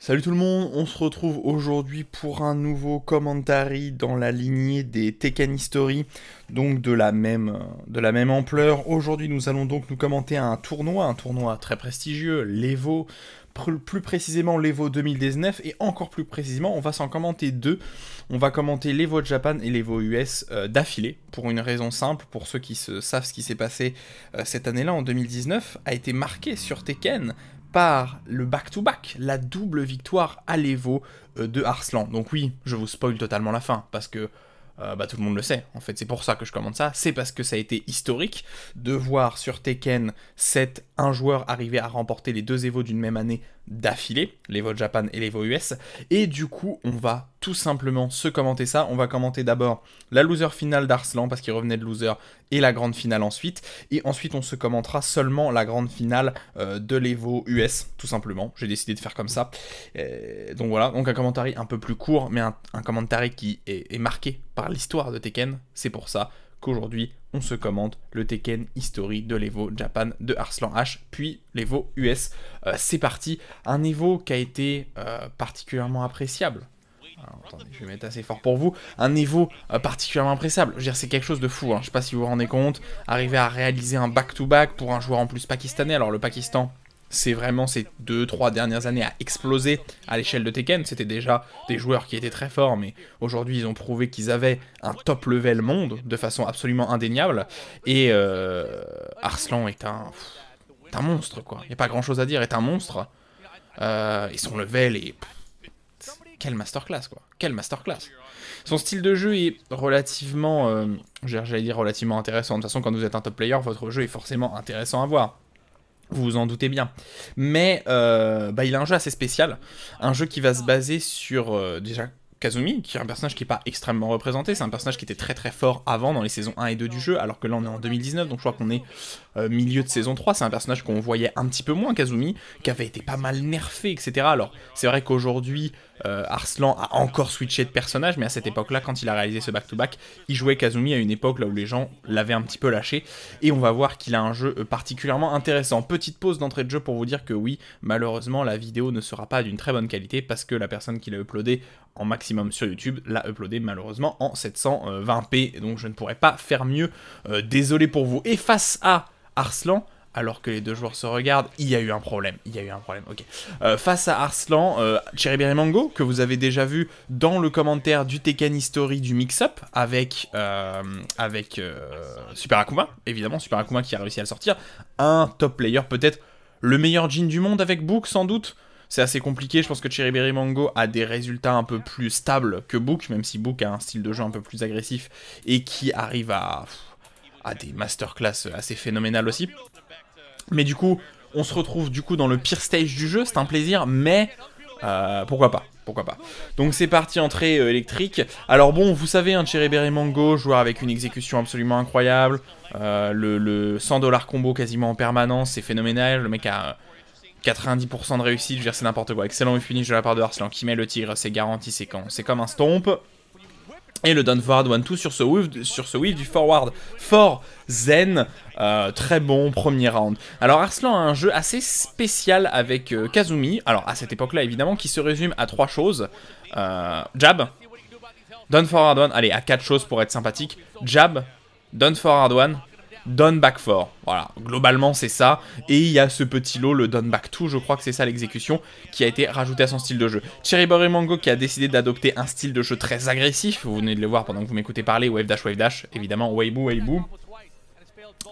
Salut tout le monde, on se retrouve aujourd'hui pour un nouveau commentary dans la lignée des Tekken History, donc de la même ampleur. Aujourd'hui nous allons donc nous commenter un tournoi très prestigieux, l'Evo, plus précisément l'Evo 2019, et encore plus précisément on va s'en commenter deux. On va commenter l'Evo Japan et l'Evo US d'affilée, pour une raison simple, pour ceux qui savent ce qui s'est passé cette année-là en 2019, a été marqué sur Tekken par le back-to-back, la double victoire à l'Evo de Arslan. Donc oui, je vous spoil totalement la fin, parce que tout le monde le sait. En fait, c'est pour ça que je commente ça. C'est parce que ça a été historique de voir sur Tekken 7 un joueur arriver à remporter les deux Evo d'une même année d'affilée, l'Evo Japan et l'Evo US. Et du coup, on va tout simplement se commenter ça. On va commenter d'abord la loser finale d'Arslan, parce qu'il revenait de loser, et la grande finale ensuite. Et ensuite, on se commentera seulement la grande finale de l'Evo US, tout simplement. J'ai décidé de faire comme ça. Donc voilà, donc un commentaire un peu plus court, mais un commentaire qui est marqué par l'histoire de Tekken. C'est pour ça qu'aujourd'hui, on se commente le Tekken History de l'Evo Japan de Arslan H, puis l'Evo US. C'est parti, un Evo qui a été particulièrement appréciable. Alors, attendez, je vais mettre assez fort pour vous. Un Evo particulièrement appréciable. Je veux dire, c'est quelque chose de fou. Je sais pas si vous vous rendez compte. Arriver à réaliser un back-to-back pour un joueur en plus pakistanais. Alors, le Pakistan, c'est vraiment ces 2-3 dernières années à exploser à l'échelle de Tekken. C'était déjà des joueurs qui étaient très forts, mais aujourd'hui, ils ont prouvé qu'ils avaient un top level monde de façon absolument indéniable. Et Arslan est un monstre, quoi. Il n'y a pas grand-chose à dire, est un monstre. Et son level est... Quelle masterclass, quoi. Quelle masterclass. Son style de jeu est relativement... j'allais dire relativement intéressant. De toute façon, quand vous êtes un top player, votre jeu est forcément intéressant à voir. Vous vous en doutez bien. Mais il a un jeu assez spécial. Un jeu qui va se baser sur, déjà, Kazumi, qui est un personnage qui n'est pas extrêmement représenté. C'est un personnage qui était très très fort avant, dans les saisons 1 et 2 du jeu, alors que là on est en 2019, donc je crois qu'on est milieu de saison 3. C'est un personnage qu'on voyait un petit peu moins, Kazumi, qui avait été pas mal nerfé, etc. Alors, c'est vrai qu'aujourd'hui, Arslan a encore switché de personnage, mais à cette époque-là, quand il a réalisé ce back-to-back, il jouait Kazumi à une époque là où les gens l'avaient un petit peu lâché, et on va voir qu'il a un jeu particulièrement intéressant. Petite pause d'entrée de jeu pour vous dire que oui, malheureusement, la vidéo ne sera pas d'une très bonne qualité, parce que la personne qui l'a uploadé en maximum sur YouTube l'a uploadé malheureusement en 720p, donc je ne pourrais pas faire mieux, désolé pour vous. Et face à Arslan, alors que les deux joueurs se regardent, il y a eu un problème, ok. Face à Arslan, Cherryberry Mango, que vous avez déjà vu dans le commentaire du Tekken History du mix-up, avec Super Akuma, évidemment, Super Akuma qui a réussi à le sortir, un top player, peut-être le meilleur Jin du monde avec Book, sans doute. C'est assez compliqué, je pense que Cherryberry Mango a des résultats un peu plus stables que Book, même si Book a un style de jeu un peu plus agressif, et qui arrive à des masterclass assez phénoménales aussi. Mais du coup, on se retrouve du coup dans le pire stage du jeu, c'est un plaisir, mais pourquoi pas. Donc c'est parti, entrée électrique. Alors bon, vous savez, Cherryberry Mango, joueur avec une exécution absolument incroyable, le 100$ combo quasiment en permanence, c'est phénoménal, le mec a 90% de réussite, je veux dire c'est n'importe quoi. Excellent finish de la part de Arslan qui met le tigre, c'est garanti, c'est comme un stomp. Et le down forward 1-2 sur ce weave du forward fort zen. Très bon premier round. Alors Arslan a un jeu assez spécial avec Kazumi. Alors à cette époque là évidemment qui se résume à 3 choses. Jab, down forward 1, allez à 4 choses pour être sympathique. Jab, down forward 1, down back 4. Voilà, globalement c'est ça. Et il y a ce petit lot, le down back 2, je crois que c'est ça l'exécution, qui a été rajouté à son style de jeu. Cherryberry Mango qui a décidé d'adopter un style de jeu très agressif. Vous venez de le voir pendant que vous m'écoutez parler. Wave dash, évidemment. Weibo.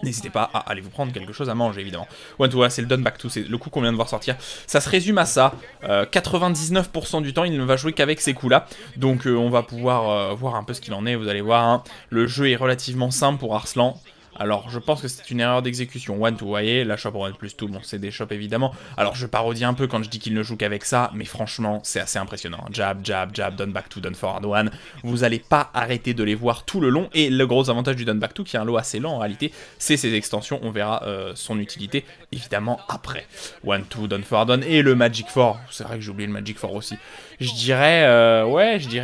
N'hésitez pas à aller vous prendre quelque chose à manger, évidemment. Ouais, voilà, c'est le down back 2, c'est le coup qu'on vient de voir sortir. Ça se résume à ça. 99% du temps, il ne va jouer qu'avec ces coups-là. Donc on va pouvoir voir un peu ce qu'il en est, vous allez voir. Hein. Le jeu est relativement simple pour Arslan. Alors, je pense que c'est une erreur d'exécution. 1-2, vous voyez, la shop 1+2, bon, c'est des shops évidemment. Alors, je parodie un peu quand je dis qu'il ne joue qu'avec ça, mais franchement, c'est assez impressionnant. Jab, down back 2, down forward 1. Vous n'allez pas arrêter de les voir tout le long. Et le gros avantage du down back 2, qui est un lot assez lent en réalité, c'est ses extensions. On verra son utilité évidemment après. 1-2, down forward 1. Et le Magic 4, c'est vrai que j'ai oublié le Magic 4 aussi. Je dirais,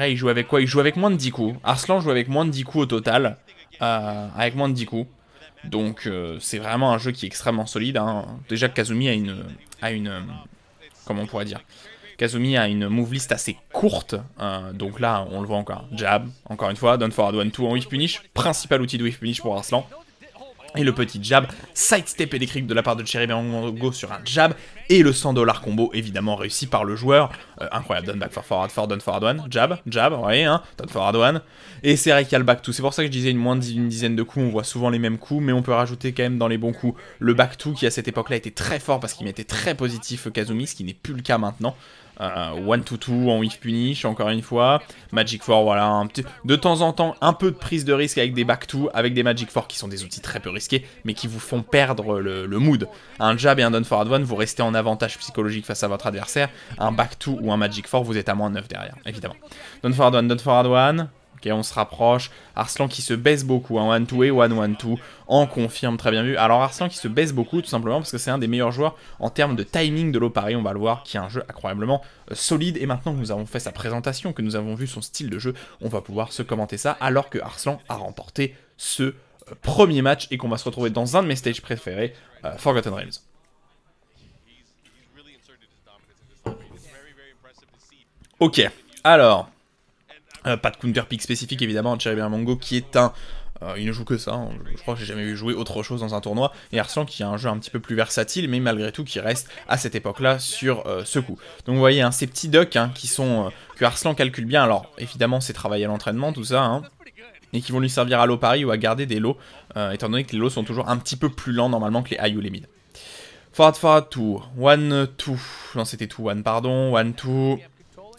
il joue avec quoi? Il joue avec moins de 10 coups. Arslan joue avec moins de 10 coups au total. Avec moins de 10 coups. Donc c'est vraiment un jeu qui est extrêmement solide. Hein. Déjà Kazumi a une comment on pourrait dire, Kazumi a une move list assez courte, donc là on le voit encore. Jab, encore une fois, down forward 1-2 en whiff punish, principal outil de whiff punish pour Arslan. Et le petit jab, sidestep électrique de la part de Cherry Mango sur un jab. Et le 100$ combo, évidemment réussi par le joueur. Incroyable, down back for forward, down forward 1. Jab, vous voyez, hein, down forward 1. Et c'est vrai qu'il y a le back 2. C'est pour ça que je disais moins d'une dizaine de coups. On voit souvent les mêmes coups, mais on peut rajouter quand même dans les bons coups le back 2 qui à cette époque-là était très fort parce qu'il mettait très positif Kazumi, ce qui n'est plus le cas maintenant. 1-2-2 en whiff punish, encore une fois. Magic 4, voilà, de temps en temps, un peu de prise de risque avec des back 2, avec des Magic 4 qui sont des outils très peu risqués, mais qui vous font perdre le mood. Un jab et un down forward 1, vous restez en avantage psychologique face à votre adversaire. Un back 2 ou un Magic 4, vous êtes à moins 9 derrière, évidemment. Down forward 1. Ok, on se rapproche. Arslan qui se baisse beaucoup, hein, 1-2 et 1-1-2, en confirme, très bien vu. Alors Arslan qui se baisse beaucoup, tout simplement parce que c'est un des meilleurs joueurs en termes de timing de l'Opari, on va le voir, qui est un jeu incroyablement solide. Et maintenant que nous avons fait sa présentation, que nous avons vu son style de jeu, on va pouvoir se commenter ça, alors que Arslan a remporté ce premier match et qu'on va se retrouver dans un de mes stages préférés, Forgotten Realms. Ok, alors... pas de counter pick spécifique évidemment, Cherry Mango qui est il ne joue que ça, hein. Je crois que j'ai jamais vu jouer autre chose dans un tournoi, et Arslan qui a un jeu un petit peu plus versatile, mais malgré tout qui reste à cette époque-là sur ce coup. Donc vous voyez, hein, ces petits ducks hein, qui sont que Arslan calcule bien, alors évidemment c'est travailler à l'entraînement tout ça, hein, et qui vont lui servir à low pari ou à garder des lows, étant donné que les lows sont toujours un petit peu plus lents normalement que les high ou les mid. Forward 2, 1-2, non c'était 2-1 pardon, 1-2...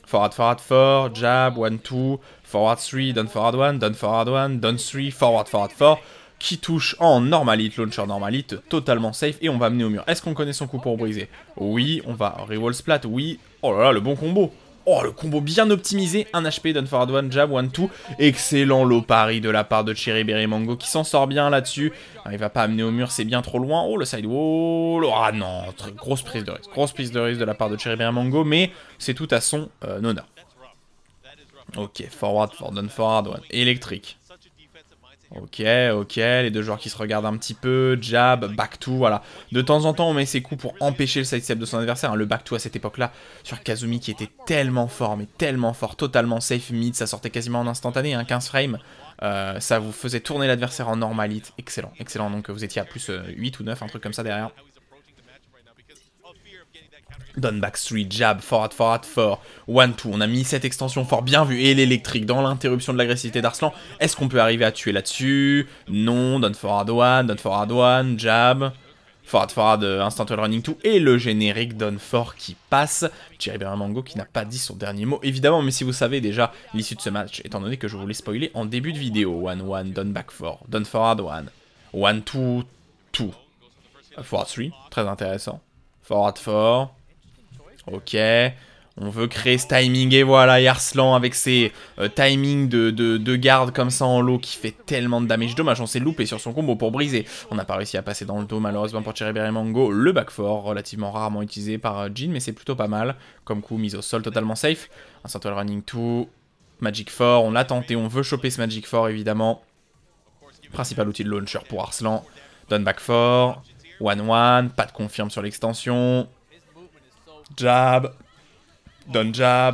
Forward 4, jab, 1-2, forward 3, down forward 1, down forward 1, down 3, forward 4, qui touche en normalite, launcher normalite, totalement safe, et on va amener au mur. Est-ce qu'on connaît son coup pour briser? Oui, on va reroll splat, oui. Oh là là, le bon combo. Oh, le combo bien optimisé, 1 HP, down forward 1, jab, 1-2, excellent low parry de la part de Cherry Mango qui s'en sort bien là-dessus. Il va pas amener au mur, c'est bien trop loin. Oh, le side wall, ah non, grosse prise de risque de la part de Cherry Mango, mais c'est tout à son honneur. Ok, forward, down forward 1, électrique. Ok, les deux joueurs qui se regardent un petit peu, jab, back 2, voilà. De temps en temps, on met ses coups pour empêcher le sidestep de son adversaire. Hein. Le back 2 à cette époque-là, sur Kazumi qui était tellement fort, mais tellement fort, totalement safe mid, ça sortait quasiment en instantané, hein, 15 frames. Ça vous faisait tourner l'adversaire en normalite, excellent, excellent. Donc vous étiez à plus 8 ou 9, un truc comme ça derrière. Down back 3, jab, forward 4, 1-2. On a mis cette extension fort, bien vu. Et l'électrique dans l'interruption de l'agressivité d'Arslan. Est-ce qu'on peut arriver à tuer là-dessus? Non. Down forward 1, jab. Forward, instant running 2. Et le générique down 4 qui passe. Cherry Mango qui n'a pas dit son dernier mot, évidemment. Mais si vous savez déjà l'issue de ce match, étant donné que je vous l'ai spoilé en début de vidéo. 1-1, down back 4, down forward 1, 1-2, 2. Forward 3, très intéressant. Forward 4. Ok, on veut créer ce timing et voilà, et Arslan avec ses timings de garde comme ça en low qui fait tellement de damage. Dommage, on s'est loupé sur son combo pour briser. On n'a pas réussi à passer dans le dos malheureusement pour Cherry Mango. Le back 4, relativement rarement utilisé par Jin, mais c'est plutôt pas mal. Comme coup, mise au sol totalement safe. Un central running 2, Magic 4, on l'a tenté, on veut choper ce Magic 4 évidemment. Principal outil de launcher pour Arslan. Down back 4, 1-1, pas de confirme sur l'extension. Jab, down 3,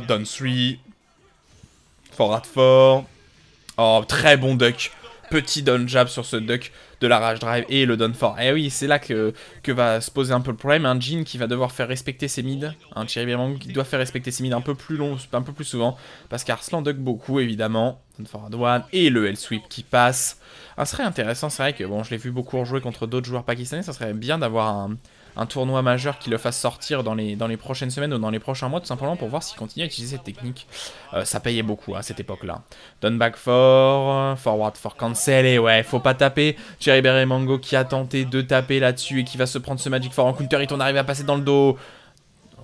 forward 4. Oh, très bon duck. Petit down jab sur ce duck de la rage drive et le down 4. Et oui, c'est là que va se poser un peu le problème. Un Jin qui va devoir faire respecter ses mids. Un Cherry Mango qui doit faire respecter ses mids un peu plus long, un peu plus souvent. Parce qu'Arslan duck beaucoup, évidemment. Down forward 1 et le L-sweep qui passe. Ce serait intéressant, c'est vrai que bon, je l'ai vu beaucoup rejouer contre d'autres joueurs pakistanais. Ça serait bien d'avoir un tournoi majeur qui le fasse sortir dans les prochaines semaines ou dans les prochains mois, tout simplement pour voir s'il continue à utiliser cette technique. Ça payait beaucoup à cette époque-là. Down back 4, forward 4 cancel, et ouais, faut pas taper. Cherry Mango qui a tenté de taper là-dessus et qui va se prendre ce Magic 4 en counter hit, on arrive à passer dans le dos.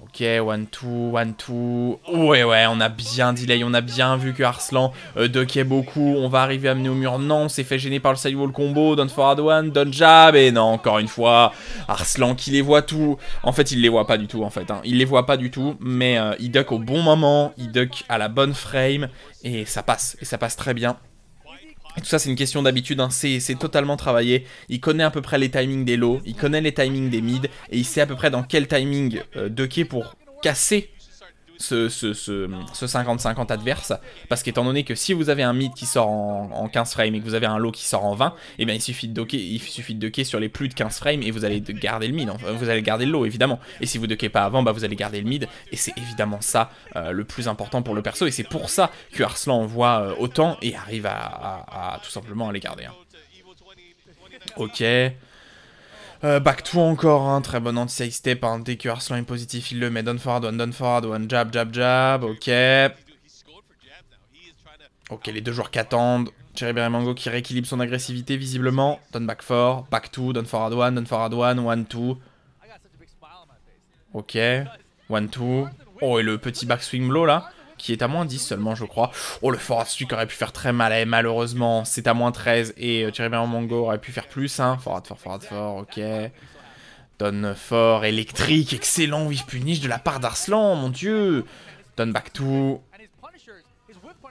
Ok, 1-2. Ouais, on a bien delay, on a bien vu que Arslan duckait beaucoup. On va arriver à mener au mur. Non, on s'est fait gêner par le sidewall combo. Down forward 1, down jab. Et non, encore une fois, Arslan qui les voit tout. En fait, il les voit pas du tout, en fait. Hein. Il les voit pas du tout, mais il duck au bon moment. Il duck à la bonne frame. Et ça passe très bien. Et tout ça, c'est une question d'habitude, hein. C'est totalement travaillé. Il connaît à peu près les timings des lows, il connaît les timings des mid, et il sait à peu près dans quel timing ducker pour casser ce 50-50 adverse, parce qu'étant donné que si vous avez un mid qui sort en 15 frames et que vous avez un low qui sort en 20, et bien il suffit de docker sur les plus de 15 frames et vous allez garder le mid, enfin, vous allez garder le low évidemment, et si vous dockez pas avant, bah vous allez garder le mid, et c'est évidemment ça le plus important pour le perso, et c'est pour ça que Arslan en voit autant et arrive à tout simplement à les garder. Hein. Ok. Back to encore, hein, très bon anti-side step, hein, dès que Arslan est positif, il le met, down forward, one, jab, jab, jab, ok. Ok, les deux joueurs qui attendent, Cherryberry Mango qui rééquilibre son agressivité visiblement, down back 4, back 2, down forward 1, 2. Ok, 1, 2. Oh, et le petit back swing low là, qui est à moins 10 seulement je crois. Oh, le forward swing aurait pu faire très mal, et malheureusement c'est à moins 13 et Cherryberry Mango aurait pu faire plus, hein. Forward 4, ok. Down 4, électrique, excellent whiff punish de la part d'Arslan, mon dieu. Down back 2.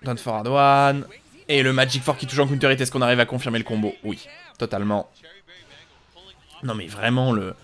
Down forward 1. Et le Magic 4 qui touche en counter hit, est-ce qu'on arrive à confirmer le combo? Oui, totalement. Non mais vraiment le...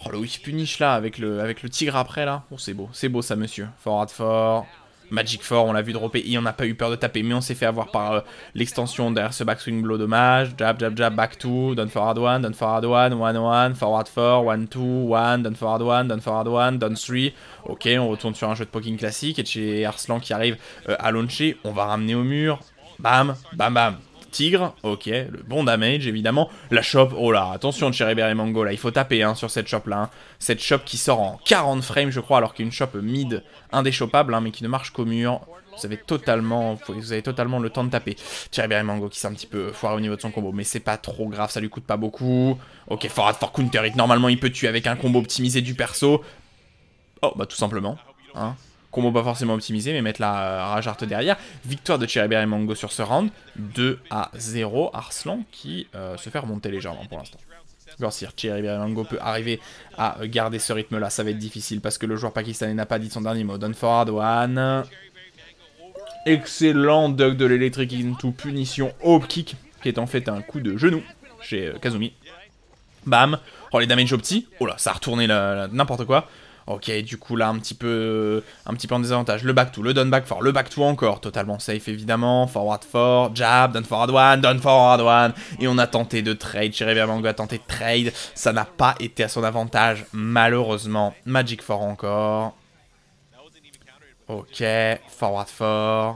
Oh, le whiff punish là, avec le tigre après là. Oh, c'est beau ça monsieur. Forward 4. Magic 4, on l'a vu dropper, il en a pas eu peur de taper, mais on s'est fait avoir par l'extension derrière ce backswing blow dommage. Jab, jab, jab, back 2, down forward 1, down forward 1, 1, forward 4, 1, 2, 1, down forward 1, down forward 1, down 3. Ok, on retourne sur un jeu de poking classique, et chez Arslan qui arrive à launcher, on va ramener au mur. Bam, bam, bam. Tigre, ok, le bon damage évidemment. La shop, oh là, attention Cherryberry Mango là, il faut taper hein, sur cette shop là. Hein. Cette shop qui sort en 40 frames je crois, alors qu'une shop mid indéchoppable, hein, mais qui ne marche qu'au mur. Vous avez totalement le temps de taper. Cherryberry Mango qui s'est un petit peu foiré au niveau de son combo, mais c'est pas trop grave, ça lui coûte pas beaucoup. Ok, forward for counter hit, normalement il peut tuer avec un combo optimisé du perso. Oh, bah tout simplement, hein. Combo pas forcément optimisé, mais mettre la Rage Art derrière. Victoire de Cherryberry Mango sur ce round. 2-0. Arslan qui se fait remonter légèrement pour l'instant. Alors si Cherryberry Mango peut arriver à garder ce rythme-là, ça va être difficile parce que le joueur pakistanais n'a pas dit son dernier mot. Down forward, one. Excellent duck de l'électrique into punition hop kick, qui est en fait un coup de genou chez Kazumi. Bam. Oh, les damage opti. Oh là, ça a retourné n'importe quoi. Ok, du coup là un petit peu en désavantage. Le back 2, le down back 4, le back 2 encore, totalement safe évidemment. Forward 4, jab, down forward 1, down forward 1. Et on a tenté de trade, Cherryberry Mango a tenté de trade. Ça n'a pas été à son avantage, malheureusement. Magic 4 encore. Ok, forward 4.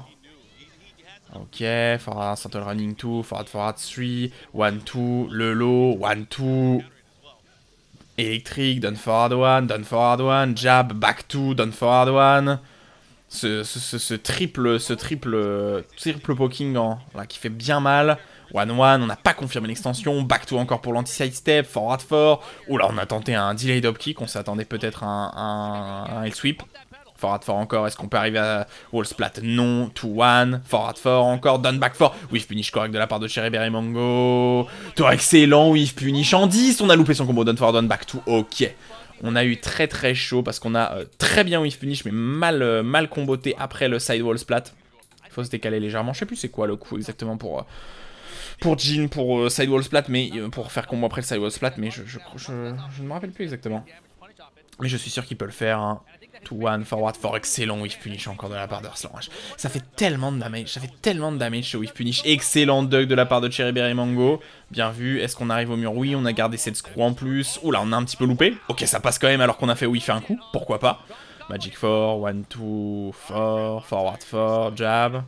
Ok, forward central running 2, forward 3, 1, 2, le low, 1, 2. Électrique, down forward 1, jab, back 2, down forward 1. Ce triple poking là, qui fait bien mal. 1, on n'a pas confirmé l'extension. Back 2 encore pour l'anti-side step. Forward 4. Oh là, on a tenté un delay up kick. On s'attendait peut-être à un L-sweep. Forward 4 encore, est-ce qu'on peut arriver à wall splat? Non, 2-1, forward 4 encore, down back 4, whiff punish correct de la part de Cherryberry Mango. Toi, excellent, whiff punish en 10, on a loupé son combo, down forward, down back 2, ok. On a eu très très chaud parce qu'on a très bien whiff punish, mais mal comboté après le side wall splat. Il faut se décaler légèrement, je sais plus c'est quoi le coup exactement pour Jhin, pour side wall splat, mais pour faire combo après le side wall splat, mais je ne me rappelle plus exactement. Mais je suis sûr qu'il peut le faire, hein. 2-1, forward 4, excellent whiff punish encore de la part d'Arslan. Ça fait tellement de damage, ce whiff punish. Excellent duck de la part de Cherryberry Mango. Bien vu, est-ce qu'on arrive au mur? Oui, on a gardé cette screw en plus. Oula, on a un petit peu loupé. Ok, ça passe quand même alors qu'on a fait whiffer un coup, pourquoi pas. Magic 4, 1, 2, 4, forward 4, jab.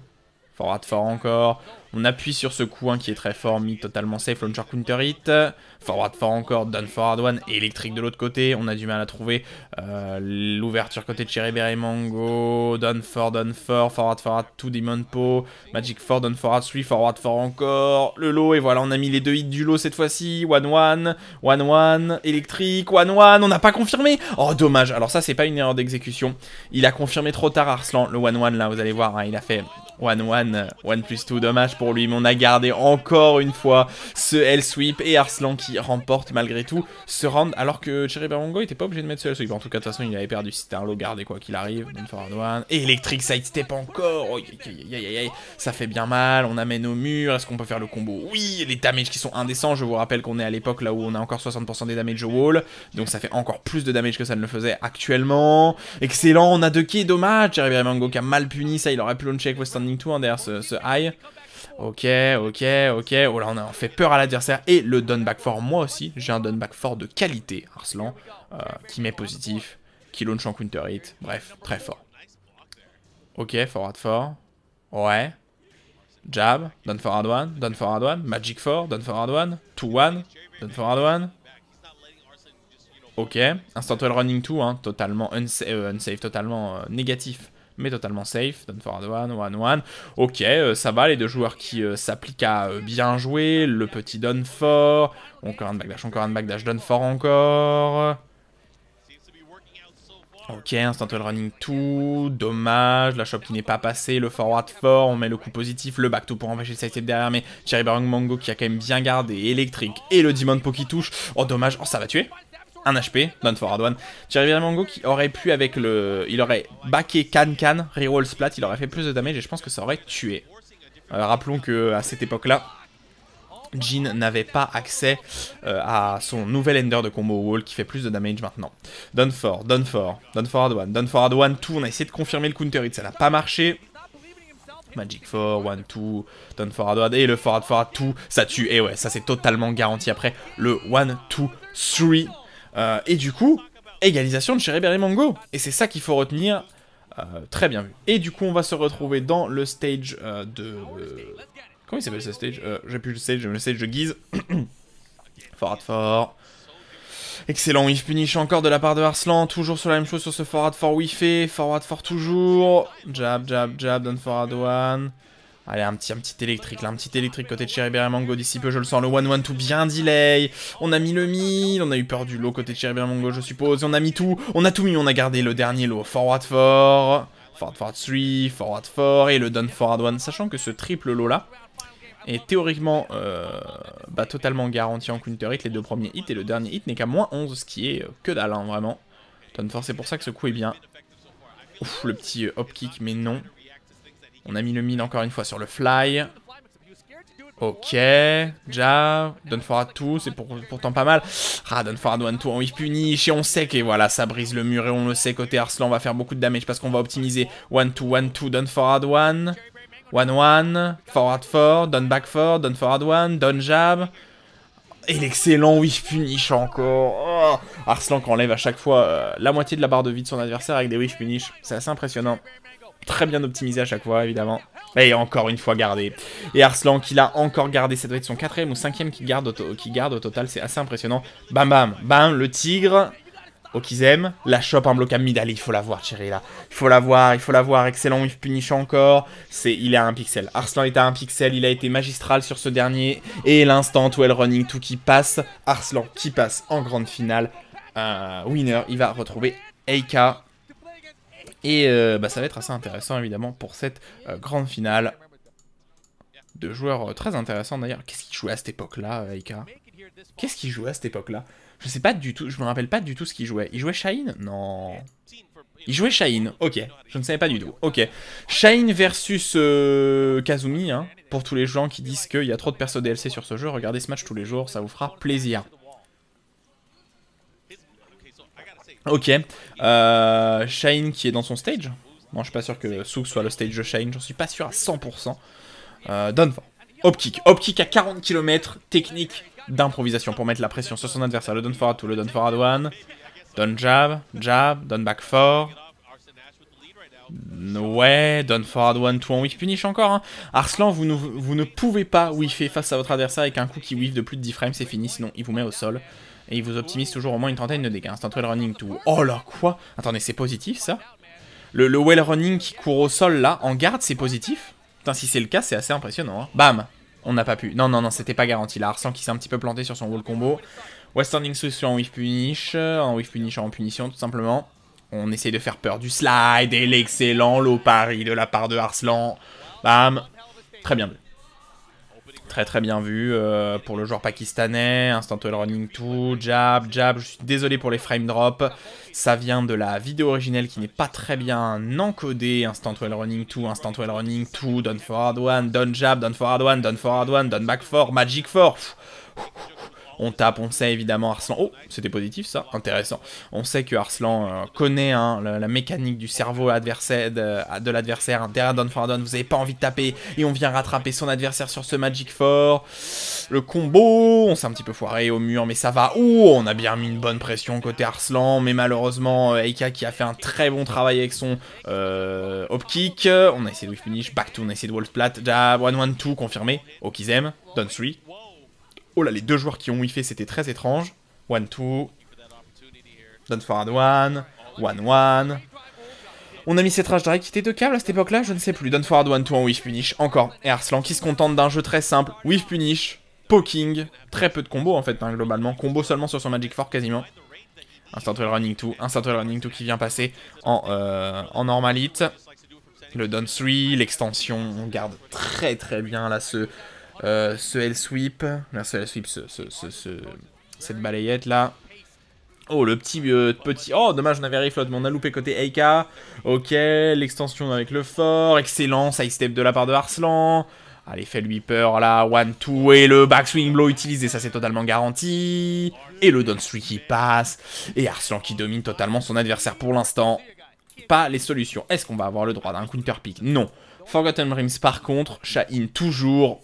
Forward 4 encore. On appuie sur ce coup hein, qui est très fort, mis totalement safe, launcher counter hit. Forward 4 encore, down forward 1, électrique de l'autre côté. On a du mal à trouver l'ouverture côté de Cherryberry Mango. Down 4, forward 2, Demon Po. Magic 4, down forward 3, forward 4 encore. Le low, et voilà, on a mis les deux hits du low cette fois-ci. 1-1, électrique, 1-1. On n'a pas confirmé. Oh, dommage. Alors ça, c'est pas une erreur d'exécution. Il a confirmé trop tard Arslan, le 1-1 là, vous allez voir, hein, il a fait 1+2, dommage pour lui, mais on a gardé encore une fois ce L-sweep et Arslan qui remporte malgré tout ce round, alors que Cherry Mongo était pas obligé de mettre ce L-sweep. En tout cas, de toute façon, il avait perdu, c'était un low gardé quoi qu'il arrive. Down forward one, et Electric Sidestep encore, oh, ça fait bien mal, on amène au mur, est-ce qu'on peut faire le combo? Oui, les damages qui sont indécents, je vous rappelle qu'on est à l'époque là où on a encore 60% des damages au wall, donc ça fait encore plus de damage que ça ne le faisait actuellement. Excellent, on a 2 kills, dommage, Cherry Mongo qui a mal puni ça, il aurait pu launcher avec Western 2 hein, derrière ce high. Ok. Oh là, on a fait peur à l'adversaire. Et le down back 4, moi aussi, j'ai un down back 4 de qualité, Arslan, qui met positif, qui launch en counter hit. Bref, très fort. Ok, forward 4. Ouais. Jab, down forward one, magic 4, down forward one, 2-1, down forward one. Ok, instant well running 2, hein, totalement unsafe, totalement négatif. Mais totalement safe, down forward one, 1-1. Ok, ça va, les deux joueurs qui s'appliquent à bien jouer. Le petit down fort. Encore un backdash, down fort encore. Ok, instant well running 2. Dommage, la shop qui n'est pas passée. Le forward fort, on met le coup positif. Le back 2 pour empêcher le sidestep derrière. Mais Cherry Mongo qui a quand même bien gardé. Électrique et le Demon Po qui touche. Oh, dommage, oh, ça va tuer. 1 HP, down forward one. Cherry Mongo qui aurait pu avec le... Il aurait backé Can, reroll splat, il aurait fait plus de damage et je pense que ça aurait tué. Rappelons que à cette époque-là, Jin n'avait pas accès à son nouvel ender de combo wall qui fait plus de damage maintenant. Down forward one, 2, on a essayé de confirmer le counter hit, ça n'a pas marché. Magic 4, 1-2, down forward one, et le forward 2, ça tue. Et ouais, ça c'est totalement garanti après le 1-2-3. Et du coup, égalisation de Cherry Mongo. Et c'est ça qu'il faut retenir. Très bien vu. Et du coup, on va se retrouver dans le stage de... Comment il s'appelle ce stage? J'ai plus le stage de Guise. Forward 4. Excellent, whiff punish encore de la part de Arslan. Toujours sur la même chose sur ce forward 4 whiffé. Forward 4 toujours. Jab, down forward one. Allez, un petit électrique là, un petit électrique côté de Cherry Mongo d'ici peu, je le sens, le 1-1-2 bien delay. On a mis le mid, on a eu peur du low côté de Cherry Mongo je suppose, on a mis tout, on a tout mis, on a gardé le dernier low, forward 4, forward 3, forward 4 et le down forward 1, sachant que ce triple low là est théoriquement totalement garanti en counter hit, les deux premiers hits et le dernier hit n'est qu'à moins 11, ce qui est que dalle hein, vraiment. Down forward, c'est pour ça que ce coup est bien. Ouf, le petit hop kick, mais non. On a mis le mid encore une fois sur le fly. Ok, jab, down forward 2, c'est pourtant pas mal. Ah, down forward 1-2 en whiff punish et on sait que voilà, ça brise le mur et on le sait côté Arslan, on va faire beaucoup de damage parce qu'on va optimiser 1-2, down forward 1, 1-1, forward 4, down back 4, down forward 1, down jab. Et l'excellent whiff punish encore. Oh, Arslan qui enlève à chaque fois la moitié de la barre de vie de son adversaire avec des whiff punish, c'est assez impressionnant. Très bien optimisé à chaque fois, évidemment. Et encore une fois gardé. Et Arslan qui l'a encore gardé. Ça doit être son 4ème ou 5ème qui garde au total. C'est assez impressionnant. Bam, bam, bam. Le tigre. Okizem. La shop en bloc à mid. Allez, il faut la voir, Cherry, là. Il faut la voir. Excellent whiff punish encore. Il est à 1 pixel. Arslan est à 1 pixel. Il a été magistral sur ce dernier. Et l'instant well running tout qui passe. Arslan qui passe en grande finale. Winner. Il va retrouver Eika. Et ça va être assez intéressant évidemment pour cette grande finale. De joueurs très intéressants d'ailleurs. Qu'est-ce qu'il jouait à cette époque-là, Eika? Qu'est-ce qu'il jouait à cette époque-là? Je sais pas du tout, je me rappelle pas du tout ce qu'il jouait. Il jouait Shine? Non. Il jouait Shine, ok. Je ne savais pas du tout, ok. Shine versus Kazumi, hein. Pour tous les gens qui disent qu'il y a trop de persos DLC sur ce jeu, regardez ce match tous les jours, ça vous fera plaisir. Ok, Shine qui est dans son stage. Bon, je suis pas sûr que Souk soit le stage de Shine, j'en suis pas sûr à 100%. Down for hop kick à 40 km, technique d'improvisation pour mettre la pression sur son adversaire. Le down forward 2, le down forward 1, down jab, down back 4. Ouais, down forward 1-2 en whiff punish encore. Hein. Arslan, vous ne pouvez pas whiffer face à votre adversaire avec un coup qui whiff de plus de 10 frames, c'est fini, sinon il vous met au sol. Et il vous optimise toujours au moins une trentaine de dégâts. Instant well running tout. Oh là, quoi? Attendez, c'est positif ça? Le well running qui court au sol là, en garde, c'est positif? Putain, si c'est le cas, c'est assez impressionnant. Hein. Bam! On n'a pas pu. Non, c'était pas garanti. Là, Arslan qui s'est un petit peu planté sur son wall combo. Western Solution en whiff punish. En punition, tout simplement. On essaye de faire peur du slide. Et l'excellent low parry de la part de Arslan. Bam. Très bien vu. Très bien vu pour le joueur pakistanais. Instant well running 2, jab, jab. Je suis désolé pour les frame drops. Ça vient de la vidéo originelle qui n'est pas très bien encodée. Instant well running 2, instant well running 2, down forward 1, down jab, down forward 1, down forward 1, down back 4, magic 4. On tape, on sait évidemment Arslan. Oh, c'était positif ça, intéressant. On sait que Arslan connaît hein, la mécanique du cerveau adversaire, de l'adversaire. Derrière down forward 1, vous n'avez pas envie de taper. Et on vient rattraper son adversaire sur ce Magic 4. Le combo, on s'est un petit peu foiré au mur, mais ça va. Ouh, on a bien mis une bonne pression côté Arslan. Mais malheureusement, Eika qui a fait un très bon travail avec son hop kick. On a essayé de whiff punish, back 2, on a essayé de wall splat. Jab, 1-1-2, confirmé. Okizem, down 3. Oh là, les deux joueurs qui ont whiffé, c'était très étrange. 1-2. Down forward 1. 1-1. On a mis cette rage d'arrêt qui était de câble à cette époque-là, je ne sais plus. Down forward 1-2 en whiff punish. Encore. Et Arslan qui se contente d'un jeu très simple. Whiff punish. Poking. Très peu de combos en fait, hein, globalement. Combo seulement sur son Magic 4 quasiment. Instant well running 2. Instant well running 2 qui vient passer en normalite. Le down 3. L'extension. On garde très bien là ce L-sweep, cette balayette là. Oh, le petit... Oh, dommage, on avait refloat, mais on a loupé côté Eika. Ok, l'extension avec le fort. Excellent, side step de la part de Arslan. Allez, fait-lui peur là. 1-2 et le backswing blow utilisé, ça c'est totalement garanti. Et le down 3 qui passe. Et Arslan qui domine totalement son adversaire pour l'instant. Pas les solutions. Est-ce qu'on va avoir le droit d'un counter pick? Non. Forgotten Dreams par contre, Shaheen toujours...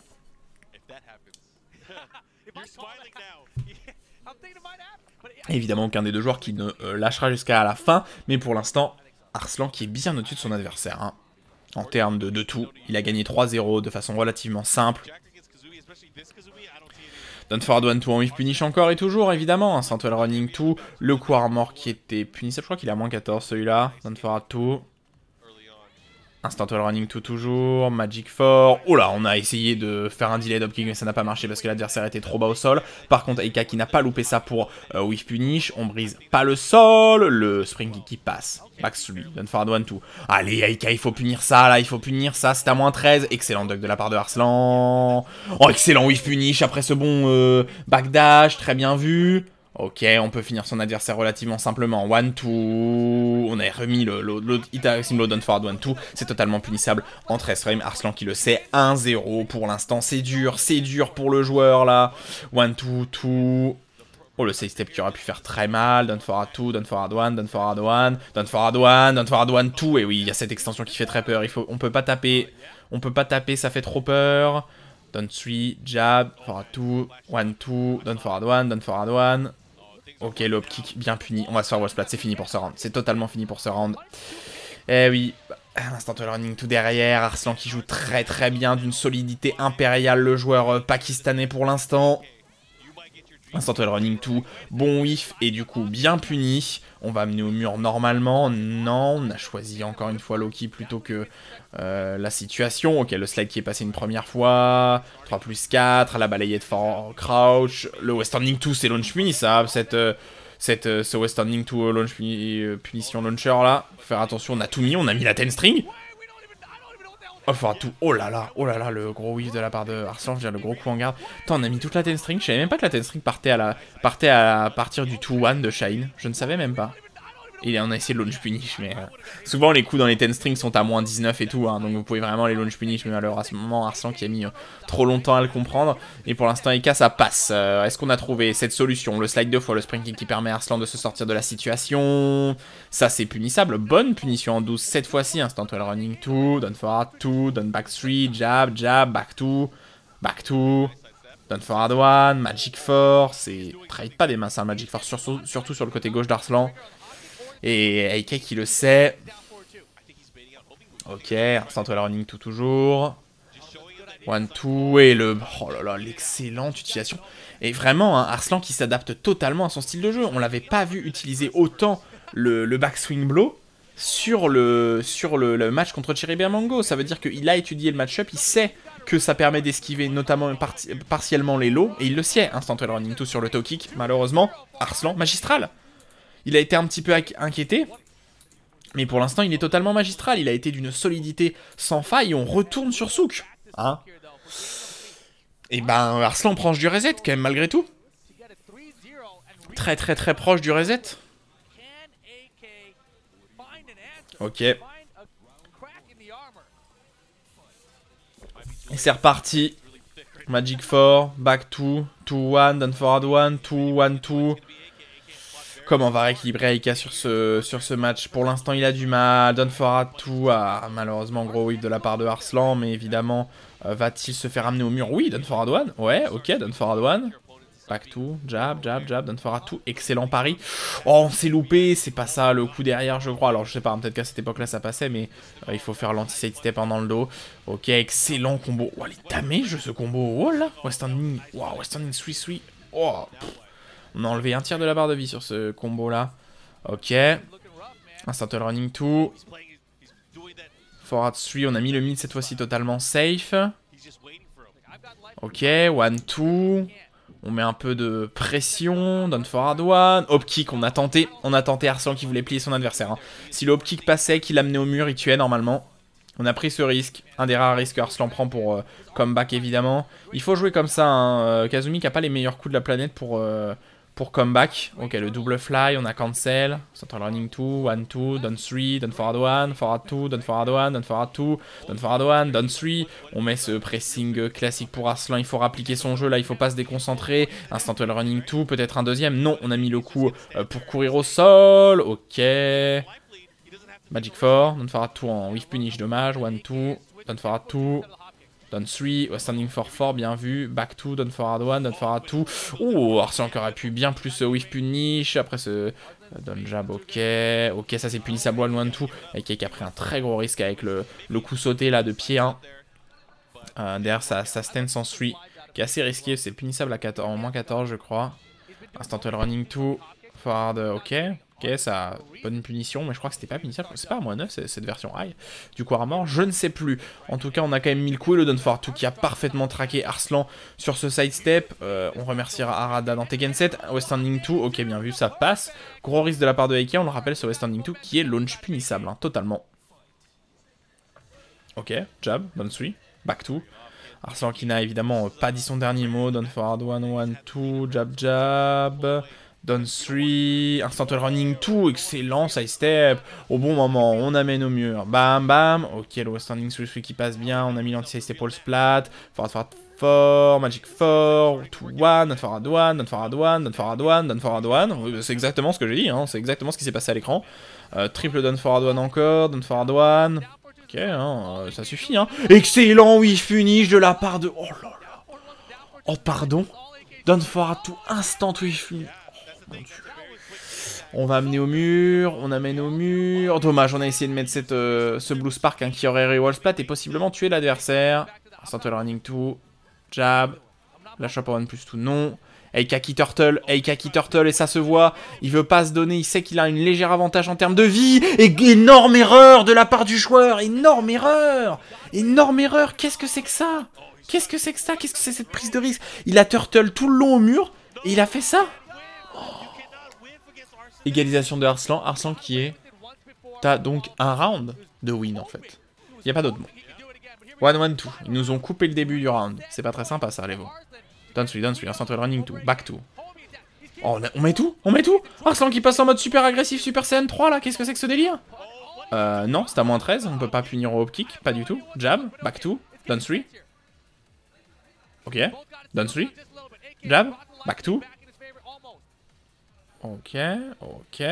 Évidemment, aucun des deux joueurs qui ne lâchera jusqu'à la fin. Mais pour l'instant, Arslan qui est bien au-dessus de son adversaire. Hein. En termes de tout, il a gagné 3-0 de façon relativement simple. Down forward 1-2 en whiff punish encore et toujours, évidemment. Instant well running 2. Le coup armor qui était punissable. Je crois qu'il est à moins 14 celui-là. Down forward 2. Instant well running 2 toujours, Magic 4. Oh là, on a essayé de faire un delay d'upkick mais ça n'a pas marché parce que l'adversaire était trop bas au sol. Par contre, Eika qui n'a pas loupé ça pour whiff punish. On brise pas le sol. Le spring kick qui passe. Back 3, down forward 1-2. Allez, Eika, il faut punir ça là, il faut punir ça. C'est à moins 13. Excellent duck de la part de Arslan. Oh, excellent whiff punish après ce bon backdash. Très bien vu. Ok, on peut finir son adversaire relativement simplement. 1-2. On a remis le hit symbol down forward 1-2. C'est totalement punissable en 13 frames. Arslan qui le sait. 1-0 pour l'instant. C'est dur pour le joueur là. 1-2, 2. Oh, le side step qui aurait pu faire très mal. Down forward 2, down forward 1, down forward 1, down forward 1, down forward 1, 2. Et oui, il y a cette extension qui fait très peur. On peut pas taper. On peut pas taper, ça fait trop peur. Down 3, jab, forward 2, 1-2, down forward 1, down forward 1. Ok, le hop kick bien puni. On va se faire wall splat, c'est fini pour ce round. C'est totalement fini pour ce round. Eh oui, l'instant well running tout derrière. Arslan qui joue très bien, d'une solidité impériale, le joueur pakistanais pour l'instant. Instant well running 2, bon whiff et du coup bien puni. On va amener au mur normalement. Non, on a choisi encore une fois Loki plutôt que la situation. Ok, le slide qui est passé une première fois. 3+4, la balayette for crouch. Le westanding 2, c'est launch puni ça. Ce westanding 2 launch punition launcher là. Faut faire attention, on a tout mis, on a mis la 10 string. Enfin tout, oh là là, le gros whiff de la part de Arslan, je veux dire le gros coup en garde. Attends, on a mis toute la 10 string, je savais même pas que la 10 string partait à partir du 2-1 de Shaheen, je ne savais même pas. Et on a essayé de launch punish, mais souvent les coups dans les 10 strings sont à moins 19 et tout, hein, donc vous pouvez vraiment les launch punish, mais malheureusement Arslan qui a mis trop longtemps à le comprendre. Et pour l'instant Eika ça passe. Est-ce qu'on a trouvé cette solution? Le slide 2 fois, le spring kick qui permet à Arslan de se sortir de la situation. Ça c'est punissable, bonne punition en 12 cette fois-ci. Instant well running 2, down forward 2, down back 3, jab, jab, back 2, down forward 1, magic 4. C'est trade pas des masses, hein, magic 4, surtout sur le côté gauche d'Arslan. Et Eika qui le sait. Ok, instant well running 2 toujours. 1-2 et le... Oh là là, l'excellente utilisation. Et vraiment, hein, Arslan qui s'adapte totalement à son style de jeu. On l'avait pas vu utiliser autant le backswing blow sur le match contre Chiribia Mango. Ça veut dire qu'il a étudié le match-up, il sait que ça permet d'esquiver notamment partiellement les lows. Et il le sait, instant well running 2 sur le toe kick. Malheureusement, Arslan, magistral. Il a été un petit peu inquiété. Mais pour l'instant, il est totalement magistral. Il a été d'une solidité sans faille. On retourne sur Souk. Hein? Et ben, Arslan proche du reset, quand même, malgré tout. Très, très, très proche du reset. Ok. Et c'est reparti. Magic 4, back 2, 2-1, down forward 1, 2-1-2. Comment on va rééquilibrer Aika sur ce match? Pour l'instant, il a du mal. Down forward 2, malheureusement, gros whip de la part de Arslan. Mais évidemment, va-t-il se faire amener au mur? Oui, down forward 1. Ouais, ok, down forward 1. Back 2, jab, jab, jab, down forward 2. Excellent pari. Oh, on s'est loupé. C'est pas ça, le coup derrière, je crois. Alors, je sais pas, peut-être qu'à cette époque-là, ça passait. Mais il faut faire l'anti-side step dans le dos. Ok, excellent combo. Oh, il est tamé, ce combo. Oh là, Western wow, Western 3-3. Oh, on a enlevé un tiers de la barre de vie sur ce combo-là. Ok. Instant running 2. Forward 3, on a mis le mid cette fois-ci totalement safe. Ok, 1-2. On met un peu de pression. Down forward 1. Hop kick, on a tenté Arslan qui voulait plier son adversaire. Hein. Si le hop kick passait, qu'il l'amenait au mur, il tuait normalement. On a pris ce risque. Un des rares risques que Arslan prend pour comeback évidemment. Il faut jouer comme ça. Hein. Kazumi qui n'a pas les meilleurs coups de la planète pour comeback. Ok, le double fly, on a cancel. Central running 2, 1-2, down 3, down forward 1, forward 2, down forward 1, down forward 2, down forward 1, down 3. On met ce pressing classique pour Arslan. Il faut rappliquer son jeu là, il faut pas se déconcentrer. Instant running 2, peut-être un deuxième. Non, on a mis le coup pour courir au sol. Ok. Magic 4, down forward 2 en whiff punish, dommage. 1-2, down forward 2. Down 3, standing for 4, bien vu. Back 2, down forward 1, down forward 2. Oh, Arslan qui aurait pu bien plus whiff punish. Après ce down jab, ok. Ok, ça c'est punissable 1-2. Et qui a pris un très gros risque avec le coup sauté là de pied 1. Derrière sa stance en 3, qui est assez risqué. C'est punissable à 14, en moins 14, je crois. Instant running 2. Forward, ok. Ok, ça bonne punition, mais je crois que c'était pas punissable. C'est pas à moins 9 cette version high. Du coup, armor, je ne sais plus. En tout cas, on a quand même mis le coup et le down forward 2 qui a parfaitement traqué Arslan sur ce sidestep. On remerciera Arada dans Tekken 7. West Standing 2, ok, bien vu, ça passe. Gros risque de la part de Aika, on le rappelle, ce West Standing 2 qui est launch punissable, hein, totalement. Ok, jab, down 3, back 2. Arslan qui n'a évidemment pas dit son dernier mot. Down forward 1-1-2, jab, jab. Down 3, instant running 2, excellent side step, au bon moment, on amène au mur, bam bam, ok le West Standing 3 qui passe bien, on a mis l'anti-side step all splat, forward 4, magic 4, 2-1, down forward 1, down forward 1, down forward 1, down forward 1, c'est exactement ce que j'ai dit, hein, c'est exactement ce qui s'est passé à l'écran, triple down forward 1 encore, down forward 1, ok, hein, ça suffit, hein, excellent whiff finish de la part de, oh là là, oh pardon, down forward 2, instant whiff finish. On va amener au mur, on amène au mur. Dommage, on a essayé de mettre ce Blue Spark hein, qui aurait reroll splat et possiblement tuer l'adversaire. Instant running 2, jab, la shop 1 plus tout, non. Aika qui turtle et ça se voit. Il veut pas se donner, il sait qu'il a une légère avantage en termes de vie. Et énorme erreur de la part du joueur, énorme erreur. Énorme erreur, qu'est-ce que c'est que ça? Qu'est-ce que c'est que ça? Qu'est-ce que c'est cette prise de risque? Il a turtle tout le long au mur et il a fait ça. Égalisation de Arslan. Arslan qui est... T'as donc un round de win en fait. Il n'y a pas d'autre mot. 1-1-2. Ils nous ont coupé le début du round. C'est pas très sympa ça, les veaux. Down 3, instant running 2. Back 2. Oh, on met tout. On met tout. Arslan qui passe en mode super agressif, super CN3 là. Qu'est-ce que c'est que ce délire? Non, c'est à moins 13. On peut pas punir au hop kick. Pas du tout. Jab. Back 2. Down 3. Ok. Down 3. Jab. Back 2. Ok, ok.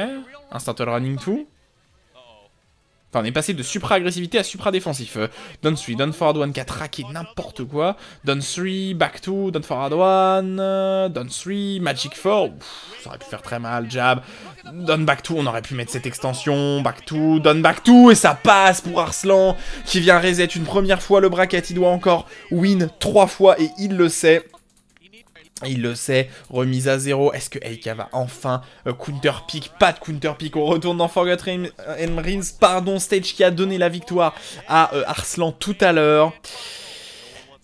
Instant running 2. Enfin, on est passé de supra-agressivité à supra-défensif. Down 3, down forward 1 qui a traqué n'importe quoi. Down 3, back 2, down forward 1. Down 3, magic 4. Ça aurait pu faire très mal, jab. Down back 2, on aurait pu mettre cette extension. Back 2, down back 2. Et ça passe pour Arslan qui vient reset une première fois le bracket. Il doit encore win 3 fois et il le sait. Il le sait, remise à 0. Est-ce que Aika va enfin counter pick? Pas de counter pick. On retourne dans Forgotten Realms. Pardon, stage qui a donné la victoire à Arslan tout à l'heure.